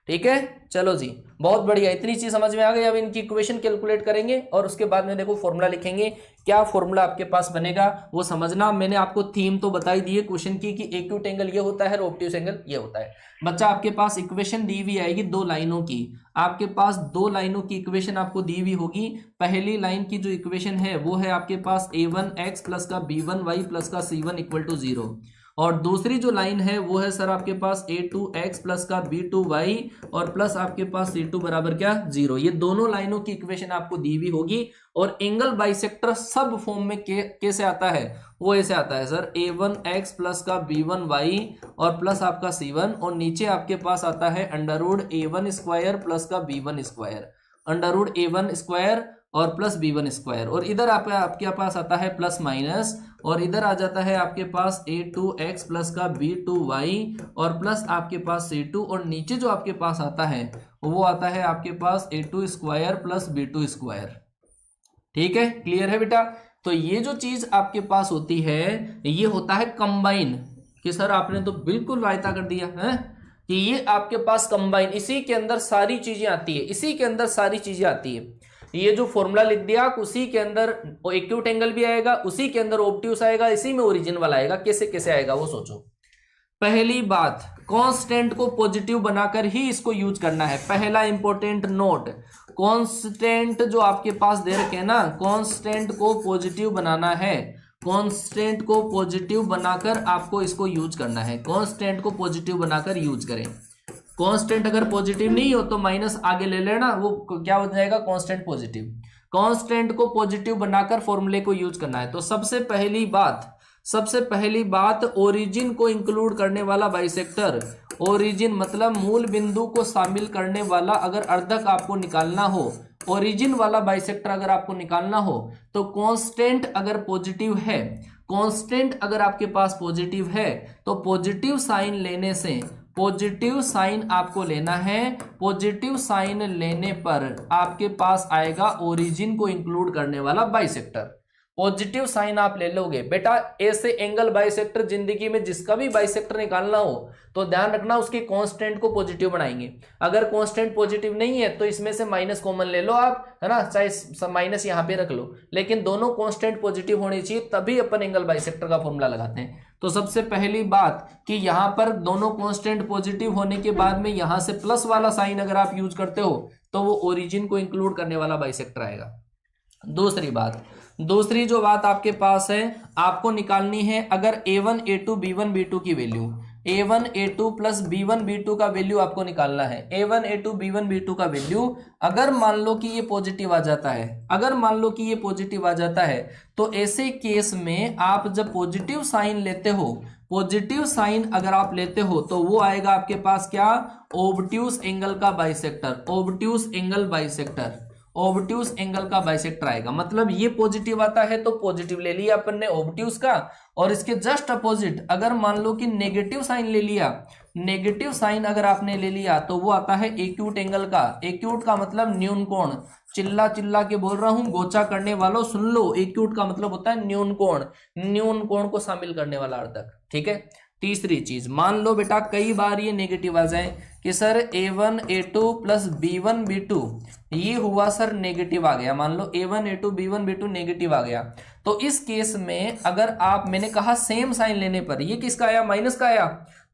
ठीक है, चलो जी, बहुत बढ़िया, इतनी चीज समझ में आ गई। अब इनकी इक्वेशन कैलकुलेट करेंगे और उसके बाद में देखो फॉर्मूला लिखेंगे। क्या फॉर्मूला आपके पास बनेगा वो समझना। मैंने आपको थीम तो बताई दी है क्वेश्चन की कि एक्यूट एंगल ये होता है और ओब्ट्यूस एंगल ये होता है। बच्चा आपके पास इक्वेशन दी हुई आएगी दो लाइनों की, आपके पास दो लाइनों की इक्वेशन आपको दी हुई होगी। पहली लाइन की जो इक्वेशन है वो है आपके पास a1x प्लस का b1y प्लस का c1 इक्वल टू 0, और दूसरी जो लाइन है वो है सर आपके पास a2x प्लस का b2y और प्लस आपके पास c2 बराबर क्या 0। ये दोनों लाइनों की इक्वेशन आपको दी हुई होगी। और एंगल बाइसेक्टर सब फॉर्म में कैसे आता है, वो ऐसे आता है सर a1x प्लस का b1y और प्लस आपका c1, और नीचे आपके पास आता है under root a1 square plus का b1 square, under root a1 square और प्लस b1 स्क्वायर, और इधर आपके पास आता है प्लस माइनस, और इधर आ जाता है आपके पास a2x प्लस का b2y और प्लस आपके पास c2, और नीचे जो आपके पास आता है वो आता है आपके पास a2 square plus b2 square. ठीक है, क्लियर है बेटा। तो ये जो चीज आपके पास होती है ये होता है कंबाइन। कि सर आपने तो बिल्कुल रायता कर दिया है कि ये आपके पास कंबाइन, इसी के अंदर सारी चीजें आती है, इसी के अंदर सारी चीजें आती है। ये जो फॉर्मूला लिख दिया उसी के अंदर एक्यूट एंगल भी आएगा, उसी के अंदर ऑब्ट्यूस आएगा, इसी में ओरिजिन वाला आएगा। कैसे कैसे आएगा वो सोचो। पहली बात, कांस्टेंट को पॉजिटिव बनाकर ही इसको यूज करना है। पहला इंपॉर्टेंट नोट, कांस्टेंट जो आपके पास दे रखे हैं ना, कांस्टेंट को पॉजिटिव बनाना है। कांस्टेंट को पॉजिटिव बनाकर आपको इसको यूज करना है। कांस्टेंट को पॉजिटिव बनाकर यूज करें। कांस्टेंट अगर पॉजिटिव नहीं हो तो माइनस आगे ले लेना, वो क्या हो जाएगा, कांस्टेंट पॉजिटिव। कांस्टेंट को पॉजिटिव बनाकर फॉर्मूले को यूज करना है। तो सबसे पहली बात ओरिजिन को इंक्लूड करने वाला बाइसेक्टर। ओरिजिन मतलब मूल बिंदु को शामिल करने वाला अगर अर्धक आपको निकालना हो, ओरिजिन वाला बाइसेक्टर अगर आपको निकालना हो तो कांस्टेंट अगर पॉजिटिव है, कांस्टेंट अगर आपके पास पॉजिटिव है तो पॉजिटिव साइन लेने से, पॉजिटिव साइन आपको लेना है। पॉजिटिव साइन लेने पर आपके पास आएगा ओरिजिन को इंक्लूड करने वाला बाइसेक्टर। पॉजिटिव साइन आप ले लोगे बेटा। ऐसे एंगल बाइसेक्टर जिंदगी में जिसका भी बाइसेक्टर निकालना हो तो ध्यान रखना उसके कांस्टेंट को पॉजिटिव बनाएंगे। अगर कांस्टेंट पॉजिटिव नहीं है तो इसमें से माइनस कॉमन ले लो आप, है ना, चाहे माइनस यहां पे रख लो, लेकिन दोनों कांस्टेंट पॉजिटिव होनी चाहिए, तभी अपन एंगल बाइसेक्टर का फॉर्मूला लगाते हैं। तो सबसे पहली बात कि यहां पर दोनों कांस्टेंट पॉजिटिव होने के बाद में यहां से प्लस वाला साइन अगर आप यूज करते हो तो वो ओरिजिन को इंक्लूड करने वाला बाइसेक्टर आएगा। दूसरी जो बात आपके पास है, आपको निकालनी है अगर a1 a2 b1 b2 की value, a1 a2 plus b1 b2 का वैल्यू आपको निकालना है। a1 a2 b1 b2 का वैल्यू अगर मान लो कि ये पॉजिटिव आ जाता है, अगर मान लो कि ये पॉजिटिव आ जाता है तो ऐसे केस में आप जब पॉजिटिव साइन लेते हो, पॉजिटिव साइन अगर आप लेते हो तो वो आएगा आपके पास क्या, ऑब्ट्यूस एंगल का bisector. Obtuse angle bisector, obtuse angle का बाइसेक्टर आएगा। मतलब ये पॉजिटिव आता है तो पॉजिटिव ले लिया अपन ने ऑब्ट्यूस का, और इसके जस्ट अपोजिट अगर मान लो कि नेगेटिव साइन ले लिया, नेगेटिव साइन अगर आपने ले लिया तो वो आता है एक्यूट एंगल का। एक्यूट का मतलब न्यून कोण। चिल्ला चिल्ला के बोल रहा हूं, गोचा करने वालों सुन लो, एक्यूट का मतलब होता है न्यून कोण, न्यून कोण को शामिल करने वाला अर्धक। ठीक है। तीसरी चीज, मान लो बेटा कई बार ये नेगेटिव आ जाए कि sir a1 a2 plus b1 b2 ये हुआ सर नेगेटिव आ गया, मान लो a1 a2 b1 b2 negative आ गया, तो इस केस में अगर आप, मैंने कहा सेम साइन लेने पर, ये किसका आया, माइनस का आया,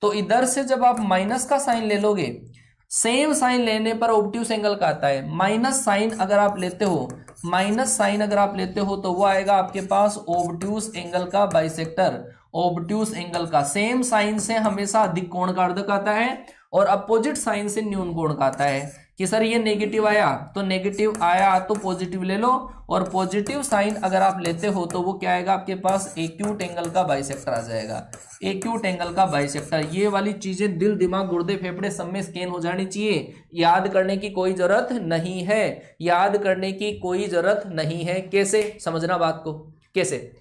तो इधर से जब आप माइनस का साइन ले लोगे, सेम साइन लेने पर ऑब्ट्यूस एंगल का आता है। माइनस साइन अगर आप लेते हो, माइनस साइन अगर आप लेते हो तो वो आएगा आपके पास ऑब्ट्यूस एंगल का बाइसेक्टर। ऑब्ट्यूस एंगल का सेम साइन से हमेशा अधिक कोण का अर्धक आता है और अपोजिट साइन से न्यून कोण का आता है। कि सर ये नेगेटिव आया तो नेगेटिव आया तो पॉजिटिव ले लो, और पॉजिटिव साइन अगर आप लेते हो तो वो क्या आएगा आपके पास, एक्यूट एंगल का बाइसेक्टर आ जाएगा। एक्यूट एंगल का बाइसेक्टर। ये वाली चीजें दिल दिमाग गुर्दे फेफड़े सब में स्कैन हो जानी चाहिए, याद करने की कोई जरूरत नहीं है, याद करने की कोई जरूरत नहीं है। कैसे समझना बात को, कैसे,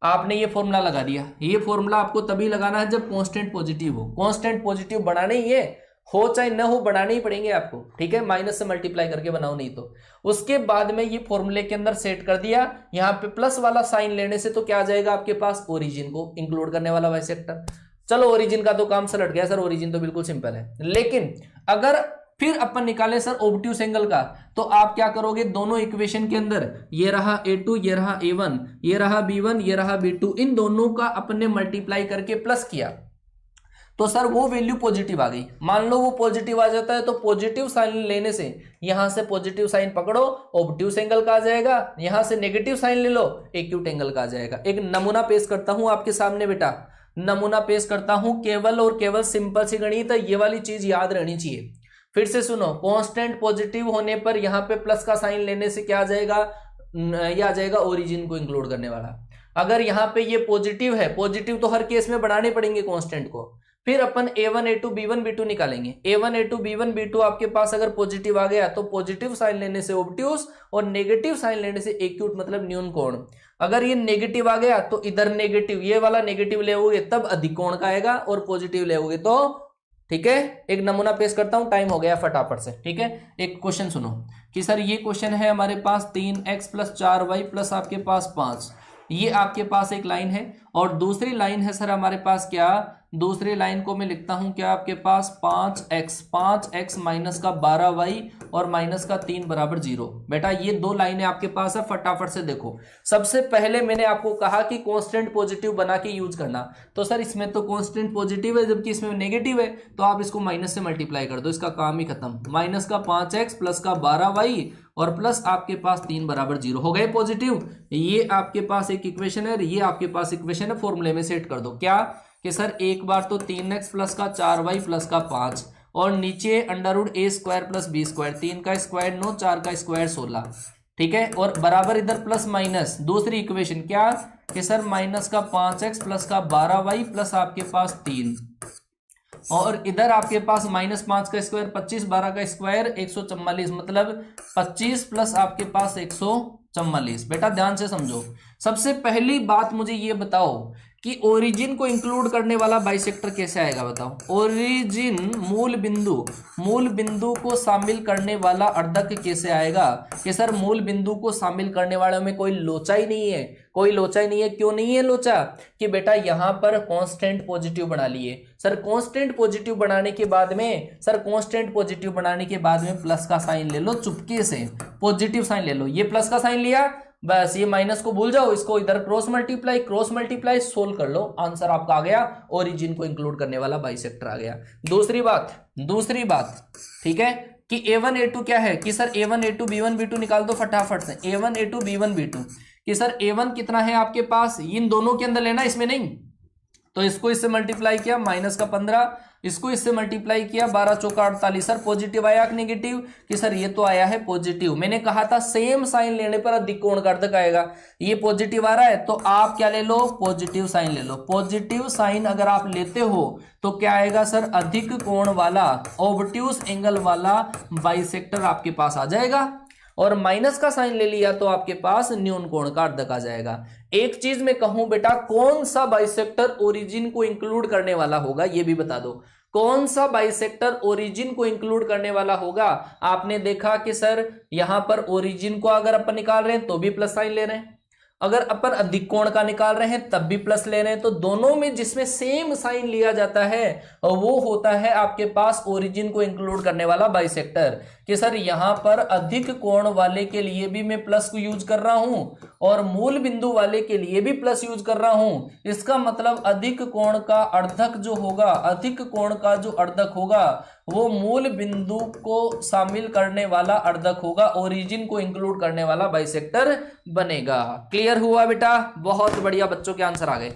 आपने ये फॉर्मूला लगा दिया, ये फॉर्मूला आपको तभी लगाना है जब कांस्टेंट पॉजिटिव हो। कांस्टेंट पॉजिटिव बनाने ही है, हो चाहे न हो बनाने ही पड़ेंगे आपको। ठीक है, माइनस से मल्टीप्लाई करके बनाओ, नहीं तो उसके बाद में ये फॉर्मूले के अंदर सेट कर दिया। यहाँ पे प्लस वाला साइन लेने से तो क्या आ जाएगा आपके पास, ओरिजिन को इंक्लूड करने वाला बाइसेक्टर। चलो ओरिजिन का तो काम सलट गया सर, ओरिजिन तो बिल्कुल सिंपल है। लेकिन अगर फिर अपन निकाले सर ऑब्ट्यूस एंगल का, तो आप क्या करोगे, दोनों इक्वेशन के अंदर ये रहा a2 ये रहा a1, ये रहा b1 ये रहा b2, इन दोनों का अपन ने मल्टीप्लाई करके प्लस किया तो सर वो वैल्यू पॉजिटिव आ गई। मान लो वो पॉजिटिव आ जाता है तो पॉजिटिव साइन लेने से, यहां से पॉजिटिव साइन पकड़ो ऑब्ट्यूस एंगल का आ जाएगा, यहां से नेगेटिव साइन ले लो एक्यूट एंगल का आ जाएगा। एक नमूना पेश करता हूं आपके सामने बेटा, नमूना पेश करता हूं, केवल और केवल सिंपल सी गणित है, ये वाली चीज याद रहनी चाहिए। फिर से सुनो, कांस्टेंट पॉजिटिव होने पर यहां पे प्लस का साइन लेने से क्या आ जाएगा, ये आ जाएगा ओरिजिन को इंक्लूड करने वाला। अगर यहां पे ये पॉजिटिव है, पॉजिटिव तो हर केस में बढ़ाने पड़ेंगे कांस्टेंट को, फिर अपन a1 a2 b1 b2 निकालेंगे। a1 a2 b1 b2 आपके पास अगर पॉजिटिव आ गया तो पॉजिटिव साइन लेने से ऑब्ट्यूस और नेगेटिव साइन लेने से एक्यूट मतलब न्यून कोण। अगर ये नेगेटिव आ गया तो इधर नेगेटिव, ये वाला नेगेटिव लेओगे तब अधिक कोण का आएगा, और पॉजिटिव लेओगे तो, ठीक है। एक नमूना पेश करता हूं, टाइम हो गया फटाफट से। ठीक है, एक क्वेश्चन सुनो कि सर ये क्वेश्चन है हमारे पास 3x + 4y प्लस आपके पास 5, ये आपके पास एक लाइन है, और दूसरी लाइन है सर हमारे पास क्या, दूसरी लाइन को मैं लिखता हूं क्या आपके पास 5x माइनस का 12y और माइनस का 3 बराबर 0। बेटा ये दो लाइनें आपके पास है, फटाफट से देखो। सबसे पहले मैंने आपको कहा कि कांस्टेंट पॉजिटिव बना के यूज करना, तो सर इसमें तो कांस्टेंट पॉजिटिव है जबकि इसमें नेगेटिव है, तो आप इसको माइनस से मल्टीप्लाई कर दो, इसका काम ही खत्म। माइनस का 5x प्लस का 12y और प्लस आपके पास 3 बराबर 0 हो गए पॉजिटिव। ये आपके पास एक इक्वेशन है, ये आपके पास इक्वेशन है, फॉर्मूले में सेट कर दो क्या कि सर एक बार तो 3x प्लस का 4y प्लस का 5 और नीचे √a² प्लस b², 3 का स्क्वायर 9, 4 का स्क्वायर 16, ठीक है, और बराबर इधर प्लस माइनस दूसरी इक्वेशन क्या कि सर माइनस का 5x प्लस का 12y प्लस आपके पास 3 और इधर आपके पास -5 का स्क्वायर 25, 12 का स्क्वायर 144, मतलब 25 प्लस आपके पास 144। बेटा ध्यान से समझो, सबसे पहली बात मुझे ये बताओ कि ओरिजिन को इंक्लूड करने वाला बाइसेक्टर कैसे आएगा, बताओ। ओरिजिन मूल बिंदु को शामिल करने वाला अर्धक कैसे आएगा कि सर मूल बिंदु को शामिल करने वाले में कोई लोचा ही नहीं है, कोई लोचा ही नहीं है। क्यों नहीं है लोचा कि बेटा यहां पर कांस्टेंट पॉजिटिव बना लिए सर, कांस्टेंट पॉजिटिव बनाने के बाद में सर कांस्टेंट पॉजिटिव बनाने के बाद में प्लस का साइन ले लो, चुपके से पॉजिटिव साइन ले लो। ये प्लस का साइन लिया, बस ये माइनस को भूल जाओ, इसको इधर क्रॉस मल्टीप्लाई सोल्व कर लो, आंसर आपका आ गया, ओरिजिन को इंक्लूड करने वाला बाइसेक्टर आ गया। दूसरी बात ठीक है कि a1 a2 क्या है कि sir a1 a2 b1 b2 निकाल दो फटाफट से। a1 a2 b1 b2 कि सर a1 कितना है आपके पास, इन दोनों के अंदर लेना, इसमें नहीं, तो इसको इससे मल्टीप्लाई किया माइनस का 15, इसको इससे मल्टीप्लाई किया 12 चौका 48। सर पॉजिटिव आया कि नेगेटिव कि सर ये तो आया है पॉजिटिव। मैंने कहा था सेम साइन लेने पर अधिक कोण का अर्धक आएगा, ये पॉजिटिव आ रहा है तो आप क्या ले लो, पॉजिटिव साइन ले लो। पॉजिटिव साइन अगर आप लेते हो तो क्या आएगा सर, अधिक कोण वाला ऑब्ट्यूस एंगल वाला बाइसेक्टर आपके पास आ जाएगा, और माइनस का साइन ले लिया तो आपके पास न्यून कोण का अर्धक आ जाएगा। एक चीज मैं कहूं बेटा, कौन सा बाइसेक्टर ओरिजिन को इंक्लूड करने वाला होगा ये भी बता दो, कौन सा बाइसेक्टर ओरिजिन को इंक्लूड करने वाला होगा। आपने देखा कि सर यहां पर ओरिजिन को अगर अपन निकाल रहे हैं तो भी प्लस साइन ले रहे हैं, अगर अपन अधिक कोण का निकाल रहे हैं तब भी प्लस ले रहे हैं, तो दोनों में जिसमें सेम साइन लिया जाता है वो होता है आपके पास ओरिजिन को इंक्लूड करने वाला बाइसेक्टर। कि सर यहां पर अधिक कोण वाले के लिए भी मैं प्लस को यूज कर रहा हूं और मूल बिंदु वाले के लिए भी प्लस यूज कर रहा हूं, इसका मतलब अधिक कोण का अर्धक जो होगा, अधिक कोण का जो अर्धक होगा वो मूल बिंदु को शामिल करने वाला अर्धक होगा, ओरिजिन को इंक्लूड करने वाला बाइसेक्टर बनेगा। क्लियर हुआ बेटा, बहुत बढ़िया, बच्चों के आंसर आ गए।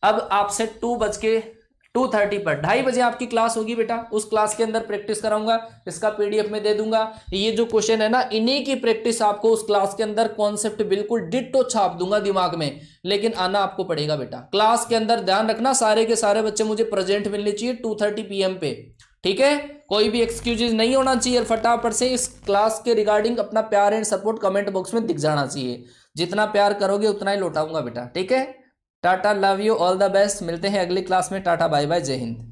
अब आपसे 2:30 पर 2:30 बजे आपकी क्लास होगी बेटा, उस क्लास के अंदर प्रैक्टिस कराऊंगा, इसका पीडीएफ में दे दूंगा। ये जो क्वेश्चन है ना, इन्हीं की प्रैक्टिस आपको उस क्लास के अंदर कॉन्सेप्ट बिल्कुल डिट्टो छाप दूंगा दिमाग में, लेकिन आना आपको पड़ेगा बेटा क्लास के अंदर। ध्यान रखना सारे के सारे बच्चे मुझे प्रेजेंट मिलने चाहिए 2:30 PM पे, ठीक है, कोई भी एक्सक्यूजेज नहीं होना चाहिए। फटाफट से इस क्लास के रिगार्डिंग अपना प्यार एंड सपोर्ट कमेंट बॉक्स में दिख जाना चाहिए, जितना प्यार करोगे उतना ही लौटाऊंगा बेटा, ठीक है। Tata, love you, all the best, मिलते हैं अगली क्लास में। टाटा, बाय बाय, जय हिंद।